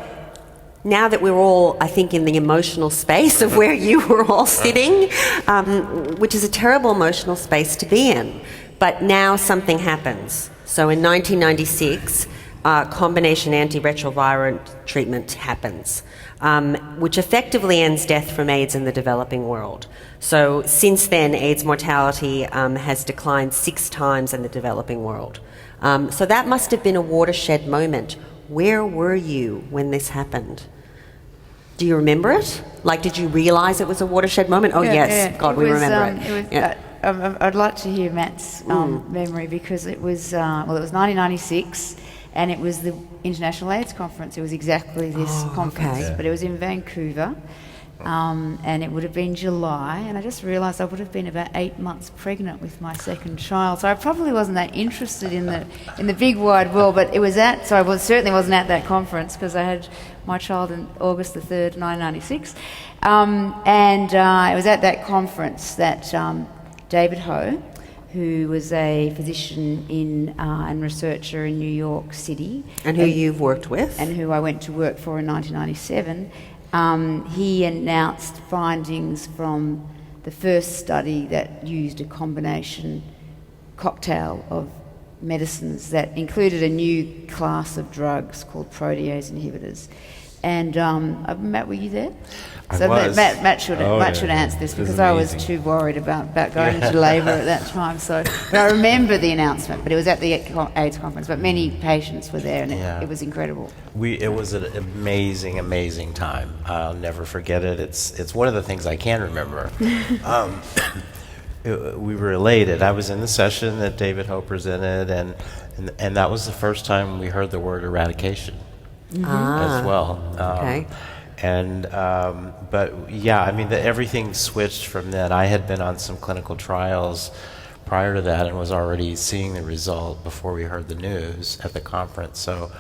now that we're all, I think, in the emotional space of where you were all sitting, which is a terrible emotional space to be in, but now something happens. So in 1996, combination antiretroviral treatment happens, which effectively ends death from AIDS in the developing world. So since then, AIDS mortality has declined 6 times in the developing world. So that must have been a watershed moment. Where were you when this happened? Do you remember it? Like, did you realise it was a watershed moment? Oh, yes. God, we remember it. I'd like to hear Matt's memory, because it was, it was 1996, and it was the International AIDS Conference. It was exactly this conference, but it was in Vancouver, and it would have been July, and I just realised I would have been about 8 months pregnant with my second child, so I probably wasn't that interested in the big wide world, but it was so I certainly wasn't at that conference, because I had my child on August the 3rd, 1996, and it was at that conference that David Ho, who was a physician and researcher in New York City. And who you've worked with. And who I went to work for in 1997. He announced findings from the first study that used a combination cocktail of medicines that included a new class of drugs called protease inhibitors. And Matt, were you there? I was. Matt should answer this, because I was too worried about going into labour at that time. So, but I remember the announcement. But it was at the AIDS conference. But many patients were there, and it was incredible. It was an amazing, amazing time. I'll never forget it. It's one of the things I can remember. We were elated. I was in the session that David Ho presented, and that was the first time we heard the word eradication. As well. Okay. But yeah, I mean, everything switched from then. I had been on some clinical trials prior to that and was already seeing the result before we heard the news at the conference. So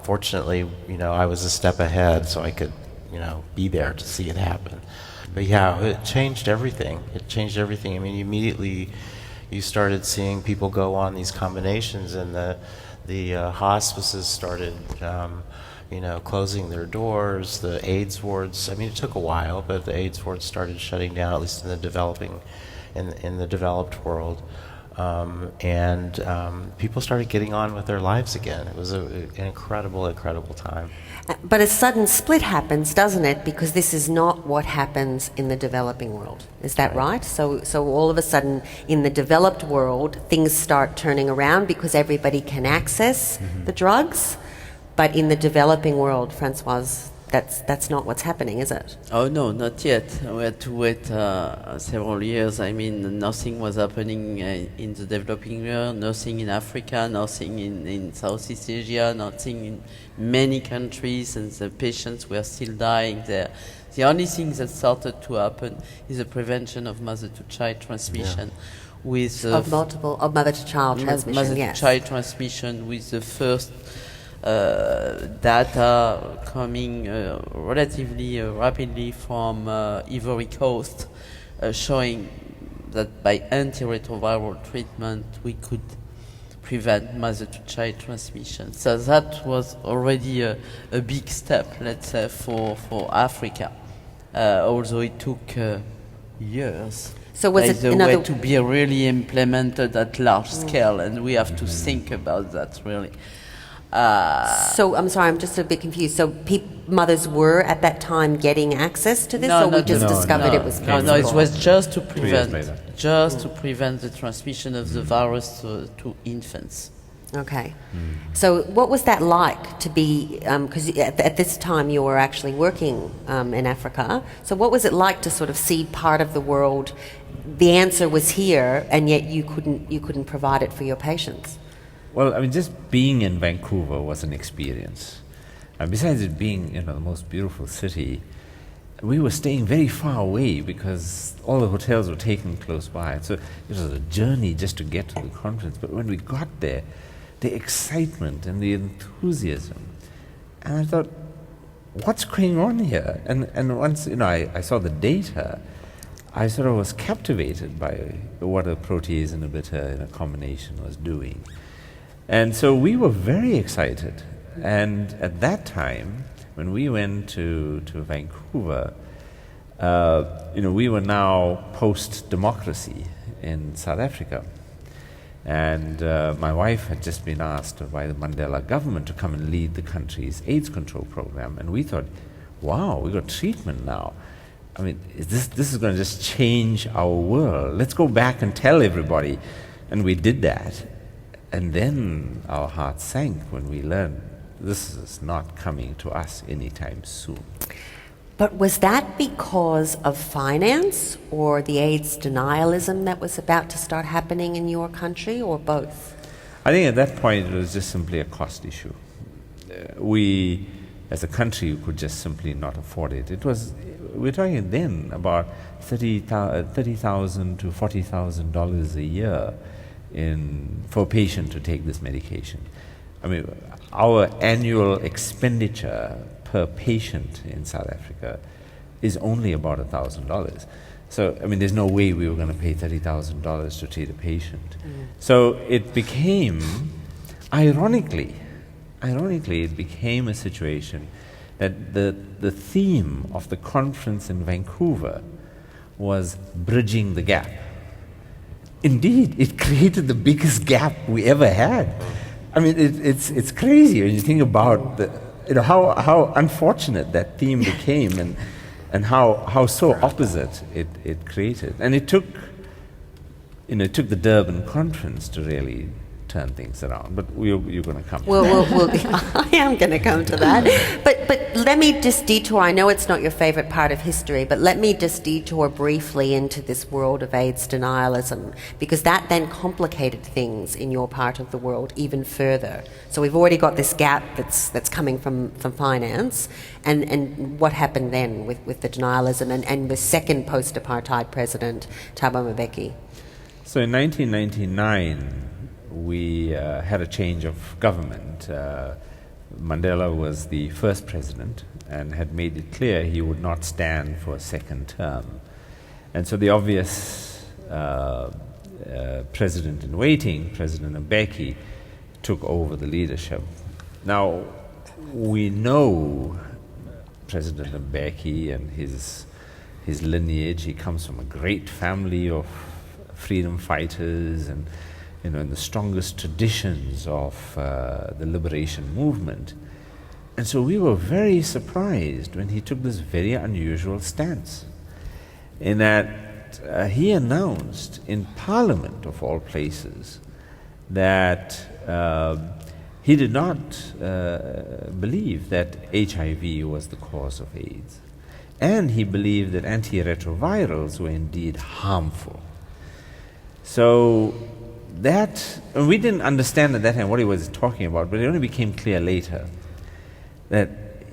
fortunately, I was a step ahead, so I could, be there to see it happen. But yeah, it changed everything. I mean, immediately you started seeing people go on these combinations, and the hospices started, closing their doors. The AIDS wards, I mean, it took a while, but the AIDS wards started shutting down, at least in the developed world. And people started getting on with their lives again. It was an incredible, incredible time. But a sudden split happens, doesn't it? Because this is not what happens in the developing world. Is that right? So all of a sudden, in the developed world, things start turning around because everybody can access the drugs. But in the developing world, Françoise, that's not what's happening, is it? Oh no, not yet. We had to wait several years. I mean, nothing was happening in the developing world, nothing in Africa, nothing in Southeast Asia, nothing in many countries, and the patients were still dying there. The only thing that started to happen is the prevention of mother-to-child transmission. With of mother-to-child transmission, mother-to-child transmission, with the first data coming relatively rapidly from Ivory Coast, showing that by antiretroviral treatment we could prevent mother-to-child transmission. So that was already a big step, let's say, for Africa, although it took years. So was it to be really implemented at large scale, and we have to think about that really. So I'm sorry, I'm just a bit confused. So mothers were at that time getting access to this, or we just discovered it was possible? No, it was just to prevent the transmission of the virus to infants. Okay. So what was that like to be? Because at this time you were actually working in Africa. So what was it like to sort of see part of the world? The answer was here, and yet you couldn't provide it for your patients. Well, I mean, just being in Vancouver was an experience. And besides it being, the most beautiful city, we were staying very far away because all the hotels were taken close by. So it was a journey just to get to the conference. But when we got there, the excitement and the enthusiasm, and I thought, what's going on here? And once I saw the data, I sort of was captivated by what a protease inhibitor in a combination was doing. And so we were very excited. And at that time, when we went to Vancouver, we were now post-democracy in South Africa. And my wife had just been asked by the Mandela government to come and lead the country's AIDS control program. And we thought, wow, we got treatment now. I mean, this is going to just change our world. Let's go back and tell everybody. And we did that. And then our hearts sank when we learned this is not coming to us anytime soon. But was that because of finance or the AIDS denialism that was about to start happening in your country, or both? I think at that point it was just simply a cost issue. We, as a country, could just simply not afford it. We're talking then about $30,000 to $40,000 a year for a patient to take this medication. I mean, our annual expenditure per patient in South Africa is only about $1,000. So, I mean, there's no way we were going to pay $30,000 to treat a patient. So it became, ironically, it became a situation that the theme of the conference in Vancouver was bridging the gap. Indeed, it created the biggest gap we ever had. I mean, it's crazy when you think about how unfortunate that theme became, and how so opposite it created. And it took the Durban conference to really turn things around. But you're going to come. I am going to come to that. But let me just detour. I know it's not your favourite part of history, but let me just detour briefly into this world of AIDS denialism, because that then complicated things in your part of the world even further. So we've already got this gap that's coming from finance, and what happened then with the denialism and the second post-apartheid president, Thabo Mbeki? So in 1999, we had a change of government. Mandela was the first president and had made it clear he would not stand for a second term. And so the obvious president in waiting, President Mbeki, took over the leadership. Now, we know President Mbeki and his lineage. He comes from a great family of freedom fighters and in the strongest traditions of the liberation movement. And so we were very surprised when he took this very unusual stance, in that he announced in Parliament, of all places, that he did not believe that HIV was the cause of AIDS. And he believed that antiretrovirals were indeed harmful. So that, we didn't understand at that time what he was talking about, but it only became clear later that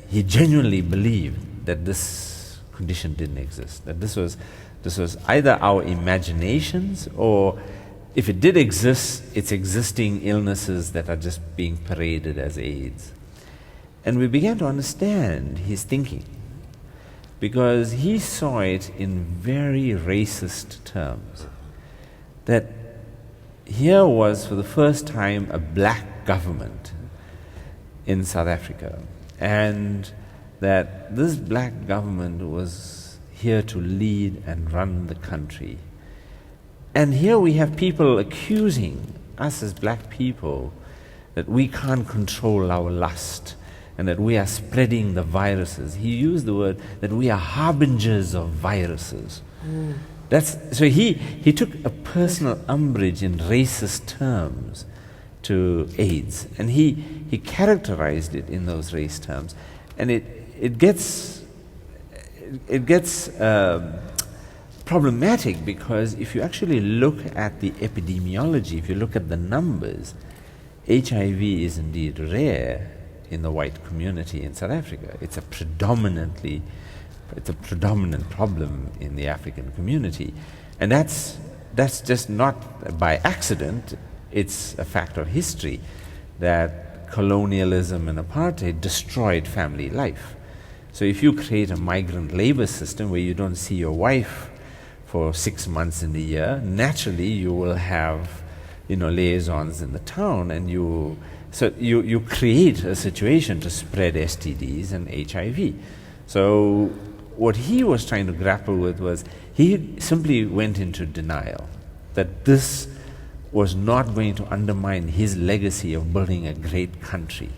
he genuinely believed that this condition didn't exist, that this was either our imaginations, or if it did exist, it's existing illnesses that are just being paraded as AIDS. And we began to understand his thinking, because he saw it in very racist terms, that here was for the first time a black government in South Africa, and that this black government was here to lead and run the country. And here we have people accusing us as black people that we can't control our lust and that we are spreading the viruses. He used the word that we are harbingers of viruses. So he took a personal umbrage in racist terms to AIDS, and he characterized it in those race terms, and it gets problematic, because if you actually look at the epidemiology, if you look at the numbers, HIV is indeed rare in the white community in South Africa. It's a predominantly It's a predominant problem in the African community. And that's just not by accident. It's a fact of history that colonialism and apartheid destroyed family life. So if you create a migrant labor system where you don't see your wife for 6 months in the year, naturally you will have, liaisons in the town, and you create a situation to spread STDs and HIV. So what he was trying to grapple with was, he simply went into denial that this was not going to undermine his legacy of building a great country.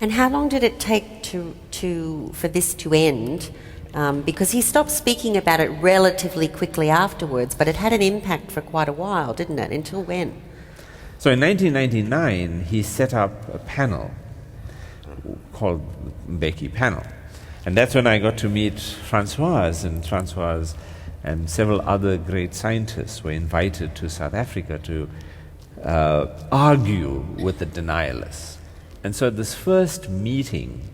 And how long did it take for this to end? Because he stopped speaking about it relatively quickly afterwards, but it had an impact for quite a while, didn't it? Until when? So in 1999, he set up a panel called Mbeki Panel. And that's when I got to meet Françoise and several other great scientists were invited to South Africa to argue with the denialists. And so at this first meeting,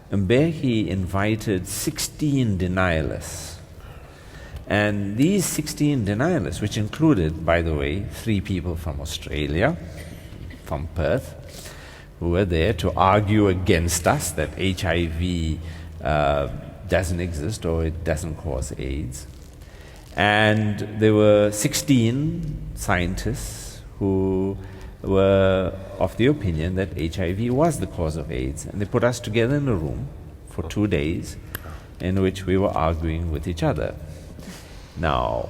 Mbeki invited 16 denialists. And these 16 denialists, which included, by the way, 3 people from Australia, from Perth, who were there to argue against us that HIV doesn't exist or it doesn't cause AIDS. And there were 16 scientists who were of the opinion that HIV was the cause of AIDS. And they put us together in a room for 2 days in which we were arguing with each other. Now,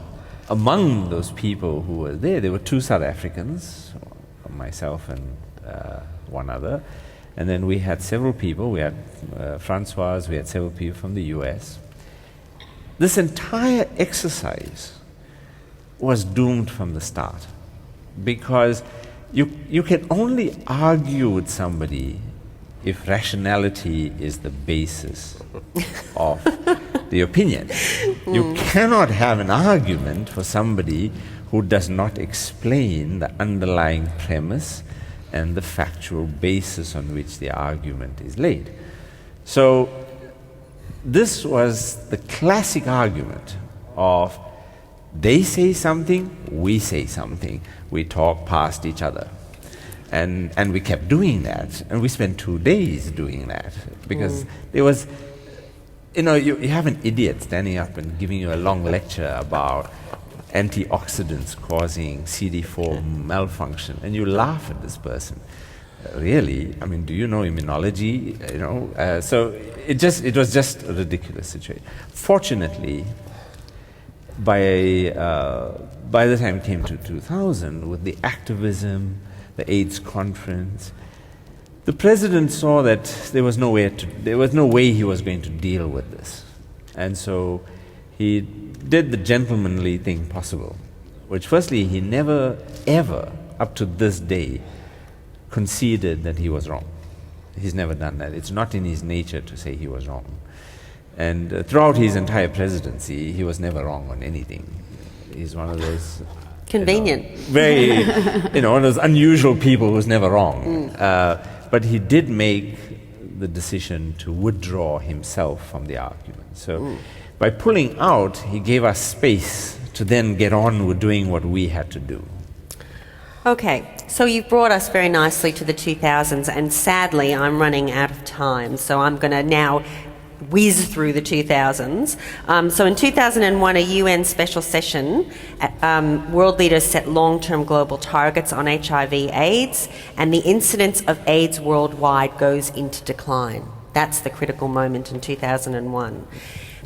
among those people who were there were 2 South Africans, myself and one other. And then we had several people. We had Françoise, we had several people from the US. This entire exercise was doomed from the start, because you can only argue with somebody if rationality is the basis of the opinion. You cannot have an argument for somebody who does not explain the underlying premise and the factual basis on which the argument is laid. So this was the classic argument of they say something, we say something, we talk past each other. And we kept doing that, and we spent 2 days doing that, because there was, you have an idiot standing up and giving you a long lecture about antioxidants causing CD4 malfunction, and you laugh at this person. Really? I mean, do you know immunology? So it was just a ridiculous situation. Fortunately, by the time it came to 2000, with the activism, the AIDS conference, the president saw that there was no way he was going to deal with this, and so he did the gentlemanly thing possible, which firstly, he never ever up to this day conceded that he was wrong. He's never done that. It's not in his nature to say he was wrong. And throughout his entire presidency, he was never wrong on anything. He's one of those convenient, very, one of those unusual people who's never wrong. But he did make the decision to withdraw himself from the argument. So by pulling out, he gave us space to then get on with doing what we had to do. Okay, so you've brought us very nicely to the 2000s, and sadly I'm running out of time, so I'm going to now whiz through the 2000s. So in 2001, a UN special session, world leaders set long-term global targets on HIV/AIDS, and the incidence of AIDS worldwide goes into decline. That's the critical moment in 2001.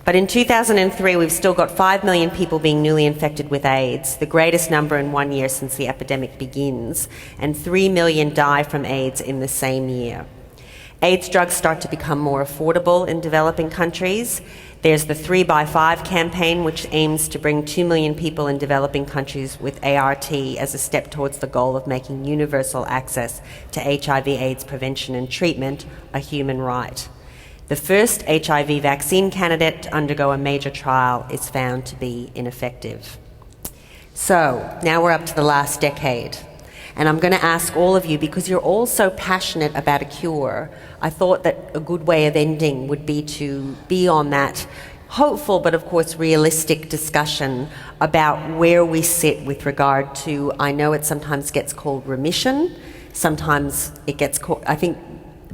But in 2003, we've still got 5 million people being newly infected with AIDS, the greatest number in 1 year since the epidemic begins, and 3 million die from AIDS in the same year. AIDS drugs start to become more affordable in developing countries. There's the 3x5 campaign, which aims to bring 2 million people in developing countries with ART as a step towards the goal of making universal access to HIV/AIDS prevention and treatment a human right. The first HIV vaccine candidate to undergo a major trial is found to be ineffective. So, now we're up to the last decade. And I'm going to ask all of you, because you're all so passionate about a cure, I thought that a good way of ending would be to be on that hopeful but of course realistic discussion about where we sit with regard to, I know it sometimes gets called remission, sometimes it gets called, I think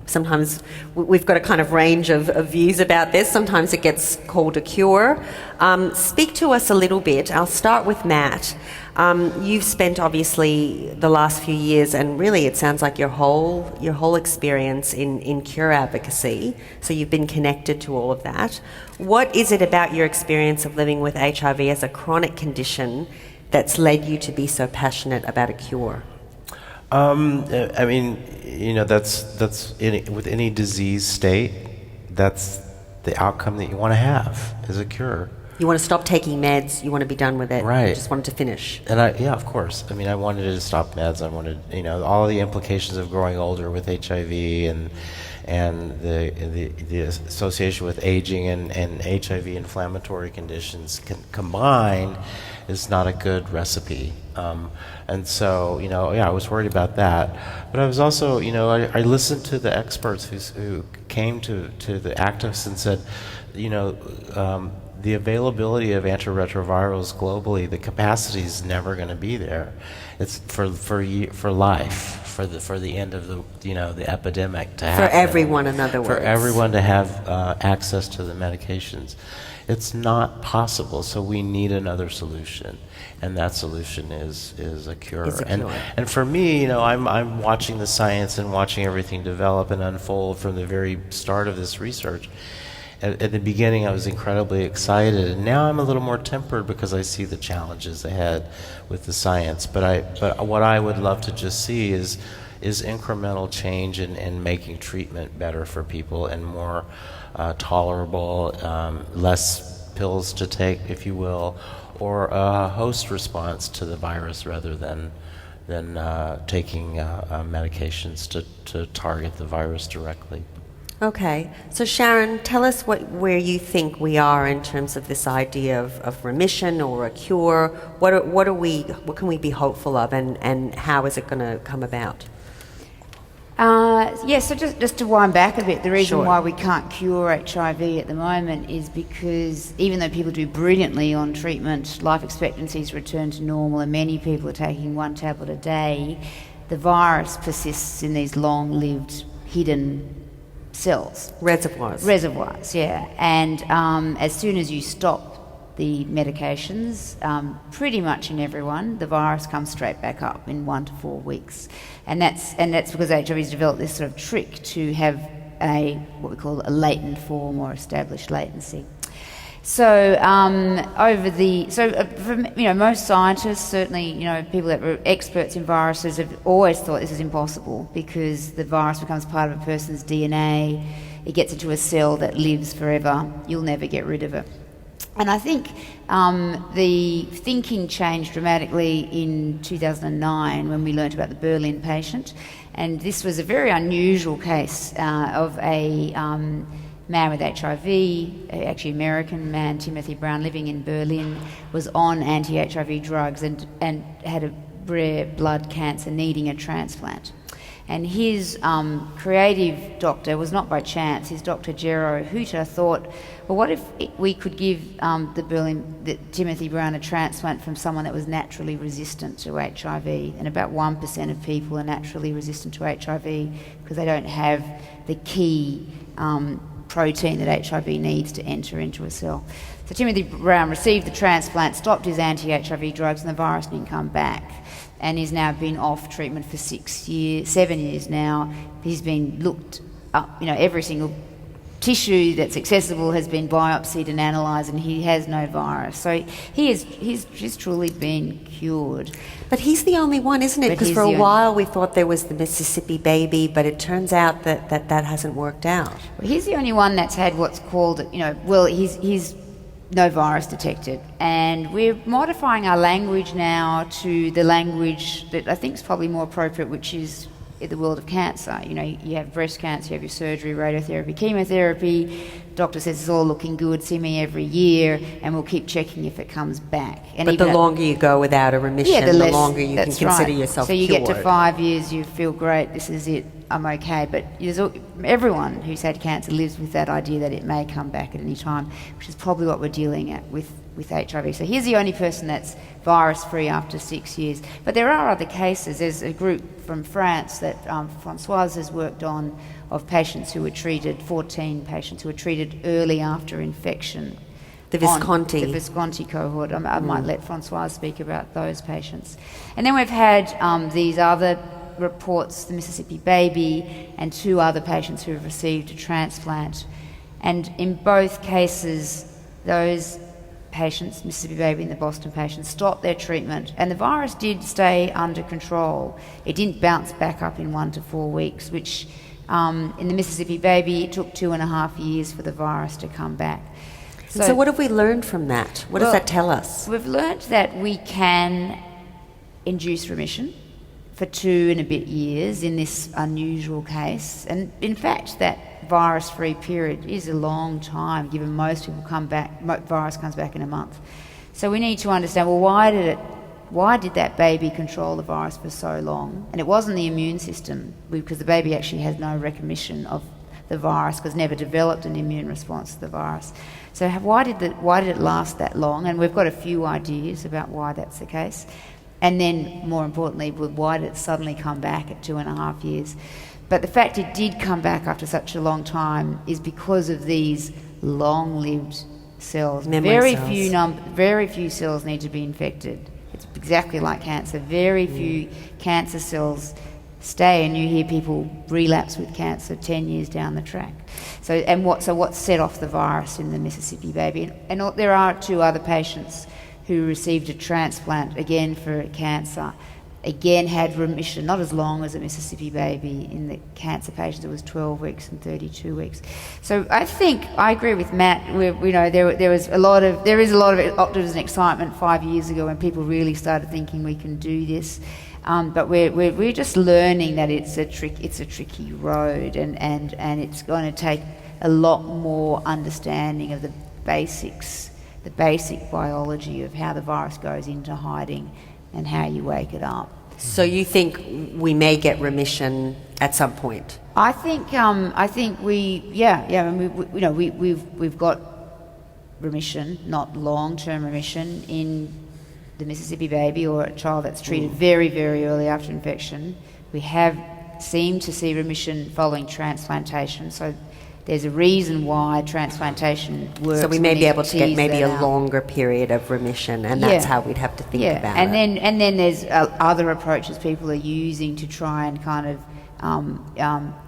sometimes we've got a kind of range of views about this, sometimes it gets called a cure. Speak to us a little bit. I'll start with Matt. You've spent obviously the last few years, and really it sounds like your whole experience in cure advocacy, so you've been connected to all of that. What is it about your experience of living with HIV as a chronic condition that's led you to be so passionate about a cure? I mean, you know, that's with any disease state, that's the outcome that you want to have, is a cure. You want to stop taking meds, you want to be done with it, right. You just want it to finish. And yeah, of course. I mean, I wanted to stop meds. I wanted, you know, all the implications of growing older with HIV and the association with aging and HIV inflammatory conditions combined is not a good recipe. And so, you know, yeah, I was worried about that. But I was also, you know, I listened to the experts who came to the activists and said, you know, the availability of antiretrovirals globally, the capacity is never going to be there. It's for life, for the end of the, you know, the epidemic to happen. For everyone, in other words. For everyone to have access to the medications. It's not possible, so we need another solution, and that solution is a cure. And for me, you know, I'm watching the science and watching everything develop and unfold from the very start of this research. At the beginning, I was incredibly excited, and now I'm a little more tempered because I see the challenges ahead with the science. But what I would love to just see is incremental change in making treatment better for people and more tolerable, less pills to take, if you will, or a host response to the virus rather than taking medications to target the virus directly. Okay, so Sharon, tell us where you think we are in terms of this idea of remission or a cure. What can we be hopeful of, and how is it going to come about? So just to wind back a bit, the reason Sure. why we can't cure HIV at the moment is because even though people do brilliantly on treatment, life expectancies return to normal, and many people are taking one tablet a day, the virus persists in these long-lived, hidden cells. Reservoirs, yeah. And as soon as you stop the medications, pretty much in everyone, the virus comes straight back up in 1 to 4 weeks. And that's because HIV has developed this sort of trick to have what we call a latent form or established latency. So most scientists, certainly, you know, people that were experts in viruses have always thought this is impossible because the virus becomes part of a person's DNA, it gets into a cell that lives forever, you'll never get rid of it. And I think the thinking changed dramatically in 2009 when we learnt about the Berlin patient, and this was a very unusual case of a man with HIV, actually American man, Timothy Brown, living in Berlin, was on anti-HIV drugs and had a rare blood cancer needing a transplant. And his creative doctor, was not by chance, his Dr. Gero Hutter thought, well, what if we could give Timothy Brown a transplant from someone that was naturally resistant to HIV? And about 1% of people are naturally resistant to HIV because they don't have the key protein that HIV needs to enter into a cell. So Timothy Brown received the transplant, stopped his anti-HIV drugs, and the virus didn't come back. And he's now been off treatment for 7 years now. He's been looked up, you know, every single tissue that's accessible has been biopsied and analysed, and he has no virus. So he's truly been cured. But he's the only one, isn't it? Because for a while we thought there was the Mississippi baby, but it turns out that hasn't worked out. Well, he's the only one that's had what's called, he's no virus detected. And we're modifying our language now to the language that I think is probably more appropriate, which is in the world of cancer. You know, you have breast cancer, you have your surgery, radiotherapy, chemotherapy. Doctor says it's all looking good, see me every year, and we'll keep checking if it comes back. And but the longer you go without a remission, the longer you can consider yourself cured. So you cured. get to 5 years, you feel great, this is it, I'm okay. But everyone who's had cancer lives with that idea that it may come back at any time, which is probably what we're dealing with HIV. So here's the only person that's virus-free after 6 years. But there are other cases. There's a group from France that Françoise has worked on of patients who were treated, 14 patients who were treated early after infection. The Visconti. The Visconti cohort. I might let Françoise speak about those patients. And then we've had these other reports, the Mississippi baby and 2 other patients who have received a transplant. And in both cases, those patients, Mississippi baby and the Boston patients, stopped their treatment, and the virus did stay under control. It didn't bounce back up in 1 to 4 weeks, which in the Mississippi baby it took 2.5 years for the virus to come back. So what have we learned from that? What does that tell us? We've learned that we can induce remission for 2 and a bit years in this unusual case, and in fact that virus-free period is a long time, given most people come back, virus comes back in a month. So we need to understand, well, why did that baby control the virus for so long? And it wasn't the immune system, because the baby actually has no recognition of the virus, because never developed an immune response to the virus. So why did it last that long? And we've got a few ideas about why that's the case. And then, more importantly, why did it suddenly come back at 2.5 years? But the fact it did come back after such a long time is because of these long-lived cells. Very few cells need to be infected. It's exactly like cancer. Very few cancer cells stay, and you hear people relapse with cancer 10 years down the track. So what set off the virus in the Mississippi baby? And there are 2 other patients who received a transplant, again for cancer, again had remission, not as long as a Mississippi baby. In the cancer patients it was 12 weeks and 32 weeks. So I think I agree with Matt. There is a lot of optimism and excitement 5 years ago when people really started thinking we can do this. But we're just learning that it's a tricky road, and it's going to take a lot more understanding of the basics, the basic biology of how the virus goes into hiding and how you wake it up. So you think we may get remission at some point? I think we've got remission, not long-term remission, in the Mississippi baby or a child that's treated very, very early after infection. We have seemed to see remission following transplantation. So there's a reason why transplantation works. So we may be able to get maybe a longer period of remission, and that's how we'd have to think about it. And then there's other approaches people are using to try and kind of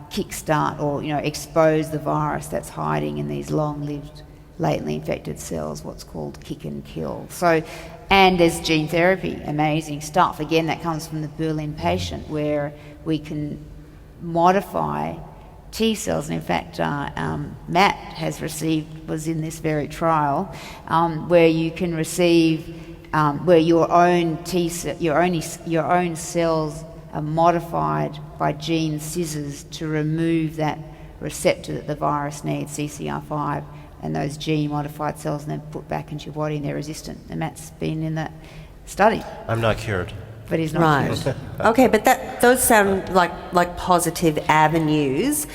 kickstart or expose the virus that's hiding in these long-lived, latently infected cells, what's called kick and kill. So, and there's gene therapy, amazing stuff. Again, that comes from the Berlin patient, where we can modify T cells, and in fact, Matt was in this very trial, where you can receive, where your own cells are modified by gene scissors to remove that receptor that the virus needs, CCR5, and those gene-modified cells, and then put back into your body, and they're resistant. And Matt's been in that study. I'm not cured. But he's not cured. Okay, but those sound like positive avenues.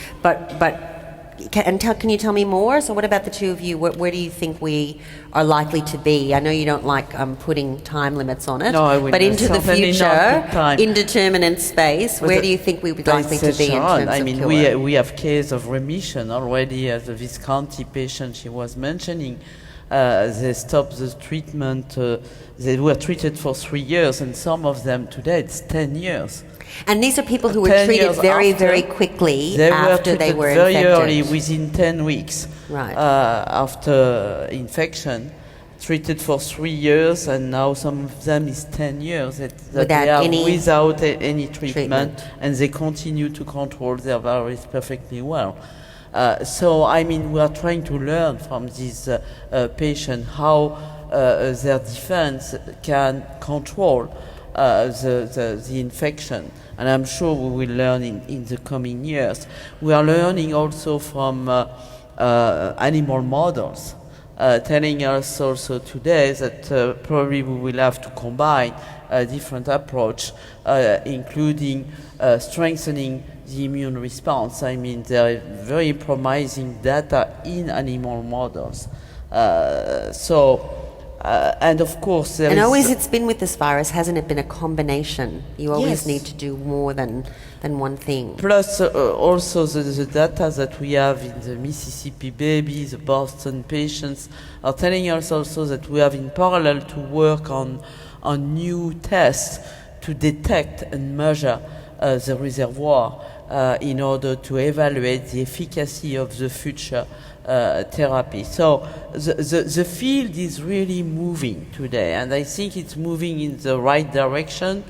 Can you tell me more? So what about the 2 of you? Where do you think we are likely to be? I know you don't like putting time limits on it. No, I wouldn't. But into the future, indeterminate space, where do you think we would likely to be in terms of cure? We have case of remission already. As the Visconti patient she was mentioning, they stopped the treatment. They were treated for 3 years, and some of them today it's 10 years. And these are people who were treated very, very quickly after they were very infected. Early, within 10 weeks after infection, treated for 3 years, and now some of them is 10 years without any treatment, and they continue to control their virus perfectly well. So, we are trying to learn from these patients how their defense can control the infection. and I'm sure we will learn in the coming years. We are learning also from animal models, telling us also today that probably we will have to combine a different approach, including strengthening the immune response. I mean, there are very promising data in animal models. And of course, there and is always it's been with this virus, hasn't it been a combination? You always need to do more than one thing. Plus, also the data that we have in the Mississippi babies, the Boston patients, are telling us also that we have in parallel to work on new tests to detect and measure the reservoir in order to evaluate the efficacy of the future therapy. So the field is really moving today, and I think it's moving in the right direction,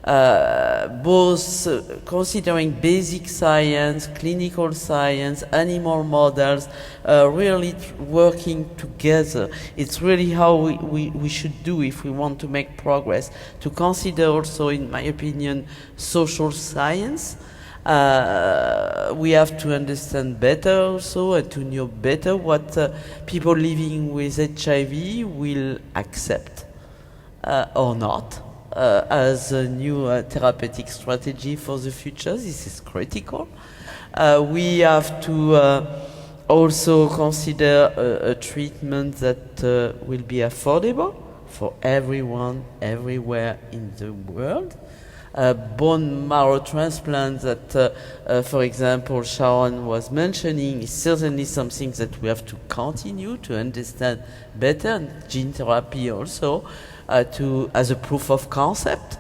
both considering basic science, clinical science, animal models, really working together. It's really how we should do if we want to make progress, to consider also, in my opinion, social science. We have to understand better also and to know better what people living with HIV will accept or not as a new therapeutic strategy for the future. This is critical. We have to also consider a treatment that will be affordable for everyone, everywhere in the world. Bone marrow transplant that, for example, Sharon was mentioning, is certainly something that we have to continue to understand better, and gene therapy also, as a proof of concept.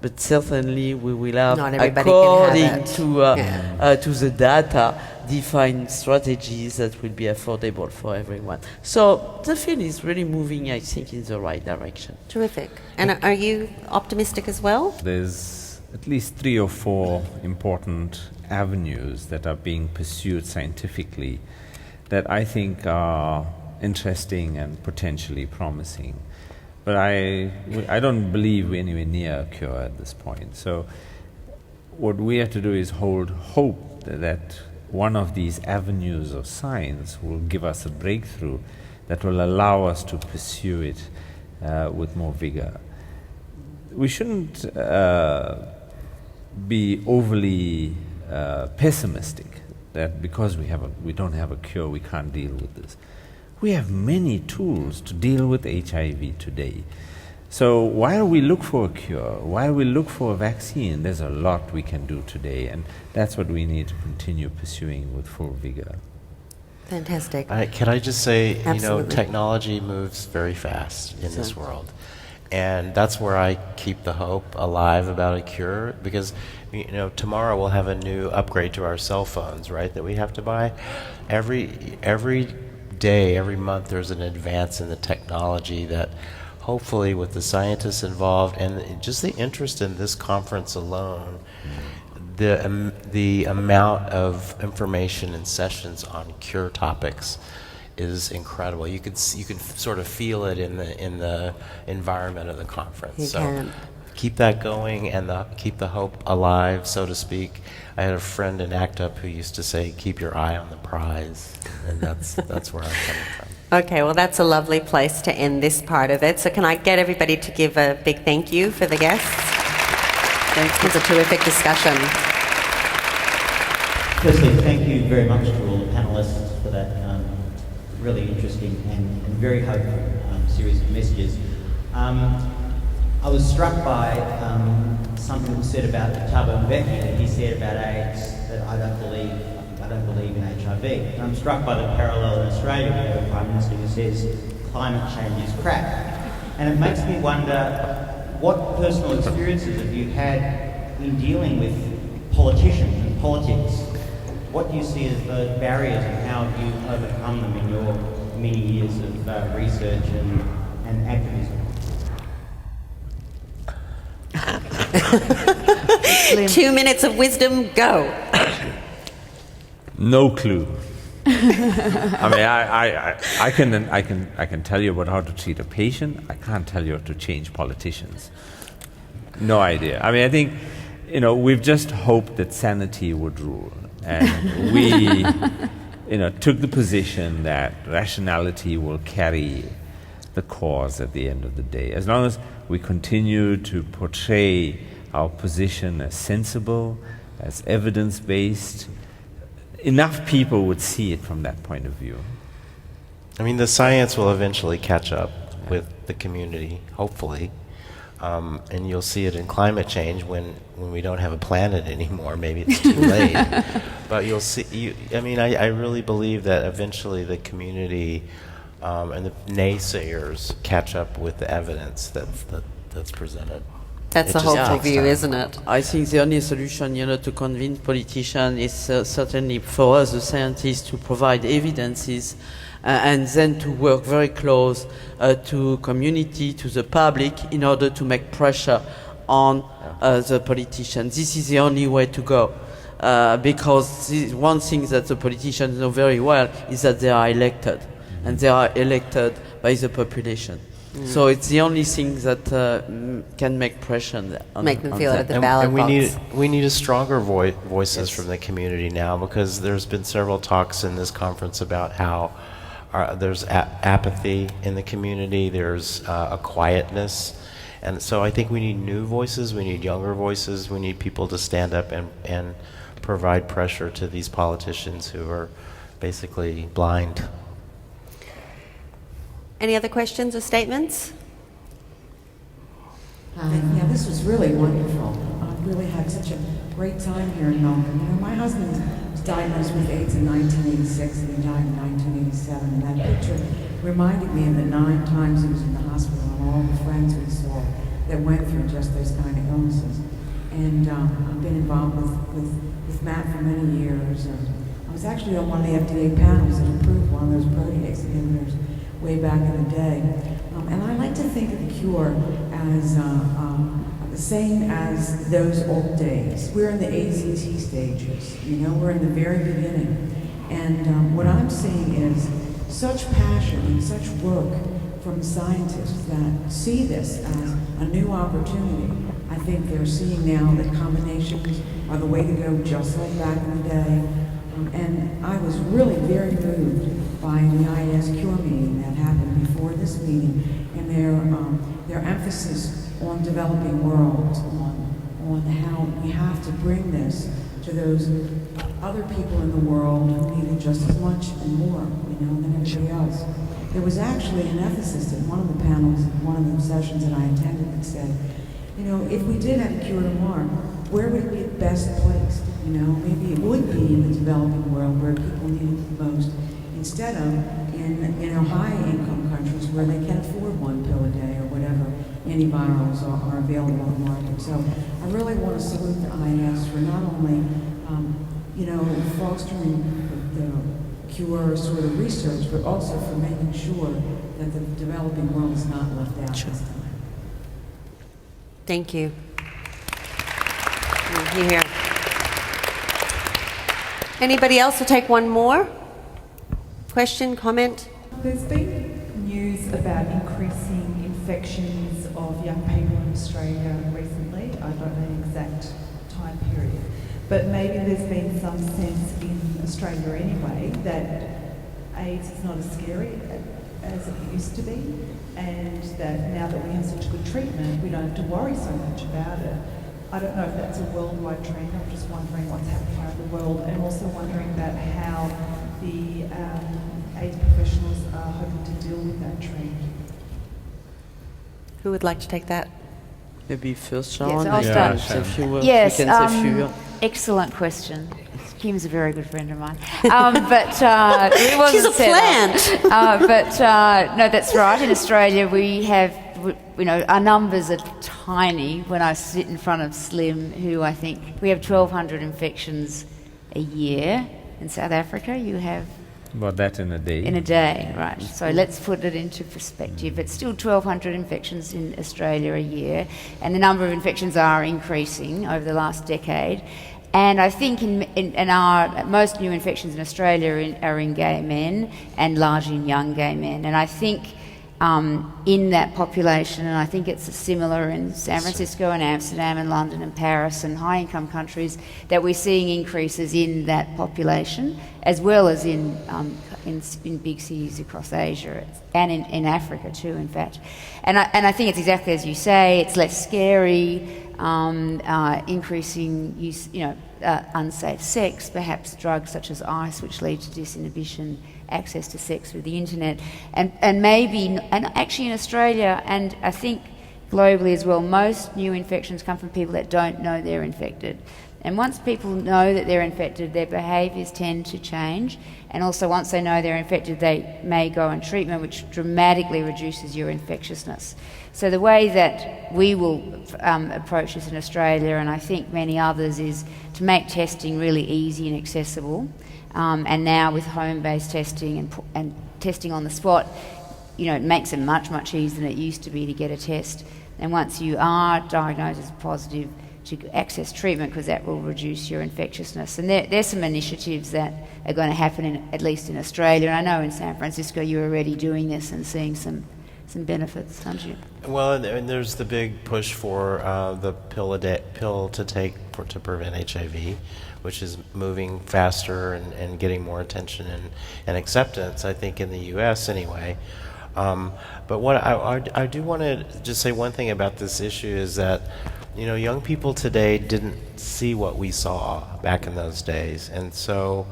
But certainly we will have, according to the data, define strategies that will be affordable for everyone. So the field is really moving, I think, in the right direction. Terrific. And are you optimistic as well? There's at least 3 or 4 important avenues that are being pursued scientifically that I think are interesting and potentially promising. But I don't believe we're anywhere near a cure at this point. So what we have to do is hold hope that one of these avenues of science will give us a breakthrough that will allow us to pursue it with more vigor. We shouldn't be overly pessimistic that because we don't have a cure, we can't deal with this. We have many tools to deal with HIV today. So while we look for a cure, while we look for a vaccine, there's a lot we can do today, and that's what we need to continue pursuing with full vigor. Fantastic. Can I just say, Absolutely. technology moves very fast in this world. And that's where I keep the hope alive about a cure, because tomorrow we'll have a new upgrade to our cell phones, right, that we have to buy. Every day, every month, there's an advance in the technology that hopefully with the scientists involved and just the interest in this conference alone, the amount of information and sessions on cure topics is incredible. You can sort of feel it in the environment of the conference. You so can. Keep that going and keep the hope alive, so to speak. I had a friend in ACT UP who used to say, "Keep your eye on the prize," and that's where I'm coming from. Okay, well, that's a lovely place to end this part of it. So can I get everybody to give a big thank you for the guests? Thanks. It was a terrific discussion. Firstly, thank you very much to all the panellists for that really interesting and very hopeful series of messages. I was struck by something that was said about Thabo Mbeki, that he said about AIDS, that I don't believe in HIV. And I'm struck by the parallel in Australia where the Prime Minister who says climate change is crap. And it makes me wonder, what personal experiences have you had in dealing with politicians and politics? What do you see as the barriers and how have you overcome them in your many years of research and activism? 2 minutes of wisdom, go. No clue. I mean, I can tell you about how to treat a patient. I can't tell you how to change politicians. No idea. I mean, I think we've just hoped that sanity would rule. And we, took the position that rationality will carry the cause at the end of the day. As long as we continue to portray our position as sensible, as evidence-based, enough people would see it from that point of view. I mean, the science will eventually catch up with the community, hopefully. And you'll see it in climate change when we don't have a planet anymore. Maybe it's too late. But you'll see, I really believe that eventually the community and the naysayers catch up with the evidence that's presented. That's a hopeful view, isn't it? I think the only solution, to convince politicians is certainly for us, the scientists, to provide evidences and then to work very close to community, to the public, in order to make pressure on the politicians. This is the only way to go. Because one thing that the politicians know very well is that they are elected, and they are elected by the population. So it's the only thing that can make pressure on Make them feel that. at the ballot and box. we need a stronger voices from the community now, because there's been several talks in this conference about how there's apathy in the community, there's a quietness, and so I think we need new voices, we need younger voices, we need people to stand up and provide pressure to these politicians who are basically blind. Any other questions or statements? Yeah, this was really wonderful. I really had such a great time here in Melbourne. My husband was diagnosed with AIDS in 1986 and he died in 1987. And that picture reminded me of the 9 times he was in the hospital and all the friends we saw that went through just those kind of illnesses. And I've been involved with Matt for many years. I was actually on one of the FDA panels that approved one of those protease inhibitors way back in the day. And I like to think of the cure as the same as those old days. We're in the AZT stages, we're in the very beginning. And what I'm seeing is such passion and such work from scientists that see this as a new opportunity. I think they're seeing now that combinations are the way to go, just like back in the day. And I was really very moved by the IAS Cure meeting that happened before this meeting, and their emphasis on developing worlds, on how we have to bring this to those other people in the world who need it just as much and more, than everybody else. There was actually an ethicist at one of the panels, one of the sessions that I attended, that said, if we did have a cure tomorrow, where would it be best placed? Maybe it would be in the developing world where people need it the most, instead of in high-income countries where they can afford one pill a day or whatever antivirals are available on the market. So I really want to salute the IAS for not only fostering the cure sort of research, but also for making sure that the developing world is not left out this time. Thank you. Here. Anybody else will take one more? Question, comment? There's been news about increasing infections of young people in Australia recently. I don't know the exact time period. But maybe there's been some sense in Australia anyway that AIDS is not as scary as it used to be, and that now that we have such good treatment, we don't have to worry so much about it. I don't know if that's a worldwide trend. I'm just wondering what's happening around the world, and also wondering about how the AIDS professionals are hoping to deal with that trend. Who would like to take that? Maybe first, Sharon. I'll start. Say a few words. Yes, We can say a few. excellent question. Kim's a very good friend of mine. It wasn't She's a set up. plant. No, that's right. In Australia, we have, our numbers are tiny. When I sit in front of Slim, who I think we have 1,200 infections a year. In South Africa, you have About that in a day. in a day, right? So let's put it into perspective. It's still 1,200 infections in Australia a year, and the number of infections are increasing over the last decade. And I think in our most new infections in Australia are in gay men, and largely in young gay men. And I think in that population, and I think it's similar in San Francisco and Amsterdam and London and Paris and high-income countries, that we're seeing increases in that population, as well as in big cities across Asia and in Africa too, in fact. And I think it's exactly as you say. It's less scary, increasing use, unsafe sex, perhaps drugs such as ice, which lead to disinhibition, access to sex through the internet, and maybe, and actually in Australia, and I think globally as well, most new infections come from people that don't know they're infected. And once people know that they're infected, their behaviours tend to change, and also once they know they're infected, they may go on treatment, which dramatically reduces your infectiousness. So the way that we will approach this in Australia, and I think many others, is to make testing really easy and accessible. And now with home-based testing and testing on the spot, it makes it much, much easier than it used to be to get a test. And once you are diagnosed as positive, to access treatment, because that will reduce your infectiousness. And there's some initiatives that are going to happen, at least in Australia. And I know in San Francisco you're already doing this and seeing some benefits, aren't you? Well, and there's the big push for the pill to take to prevent HIV, which is moving faster and getting more attention and acceptance, I think, in the U.S. anyway. But what I do want to just say one thing about this issue is that, young people today didn't see what we saw back in those days, and so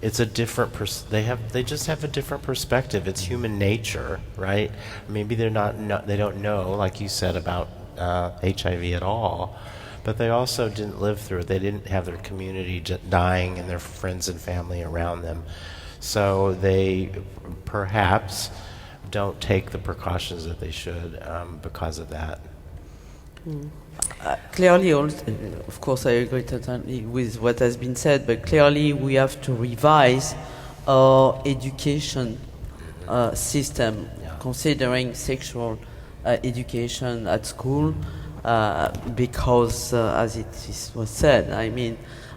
it's a different. They just have a different perspective. It's human nature, right? Maybe they don't know, like you said, about HIV at all, but they also didn't live through it. They didn't have their community dying and their friends and family around them, so they perhaps don't take the precautions that they should because of that. Clearly, of course, I agree totally with what has been said, but clearly we have to revise our education system, considering sexual education at school, because, as it was said,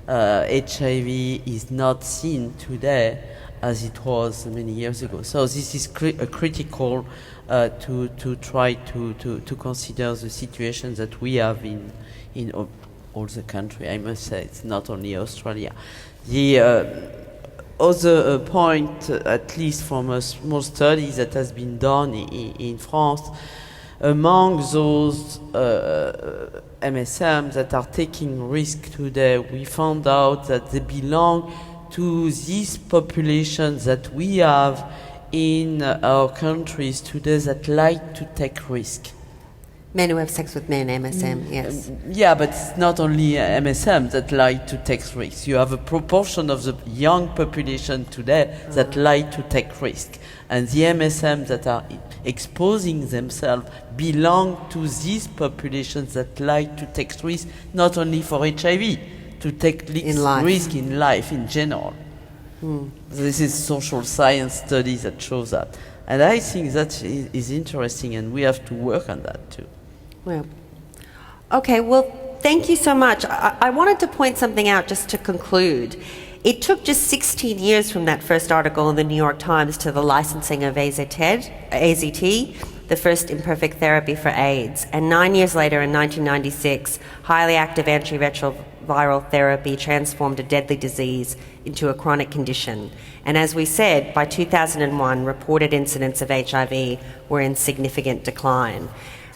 HIV is not seen today as it was many years ago. So this is critical to try to consider the situation that we have in all the country. I must say, it's not only Australia. The other point, at least from a small study that has been done in France, among those MSMs that are taking risk today, we found out that they belong to these populations that we have in our countries today that like to take risk. Men who have sex with men, MSM, yes. Yeah, but it's not only MSM that like to take risks. You have a proportion of the young population today that like to take risk. And the MSM that are exposing themselves belong to these populations that like to take risks, not only for HIV, to take risk in life in general. This is social science studies that shows that. And I think that is interesting, and we have to work on that too. Well, okay, well, thank you so much. I wanted to point something out just to conclude. It took just 16 years from that first article in the New York Times to the licensing of AZT, the first imperfect therapy for AIDS. And 9 years later, in 1996, highly active antiretroviral therapy transformed a deadly disease into a chronic condition. And as we said, by 2001, reported incidents of HIV were in significant decline.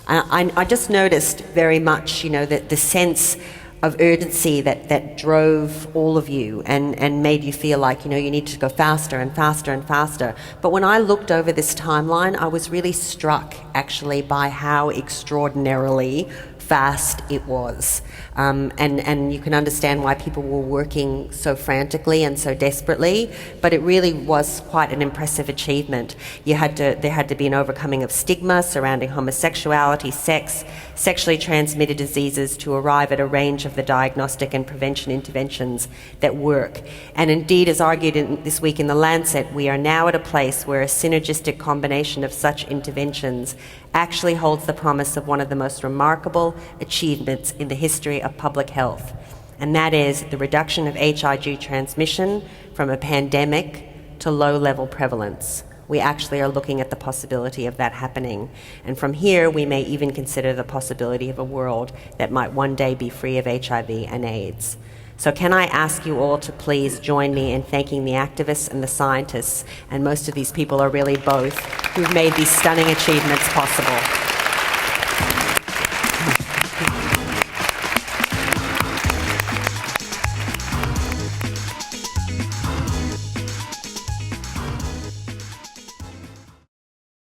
I just noticed very much, that the sense of urgency that drove all of you and made you feel like, you need to go faster and faster and faster. But when I looked over this timeline, I was really struck, actually, by how extraordinarily fast it was. And you can understand why people were working so frantically and so desperately, but it really was quite an impressive achievement. There had to be an overcoming of stigma surrounding homosexuality, sex, sexually transmitted diseases to arrive at a range of the diagnostic and prevention interventions that work. And indeed, as argued this week in The Lancet, we are now at a place where a synergistic combination of such interventions actually holds the promise of one of the most remarkable achievements in the history of public health, and that is the reduction of HIV transmission from a pandemic to low-level prevalence. we actually are looking at the possibility of that happening. And from here, we may even consider the possibility of a world that might one day be free of HIV and AIDS. So can I ask you all to please join me in thanking the activists and the scientists, and most of these people are really both, who've made these stunning achievements possible.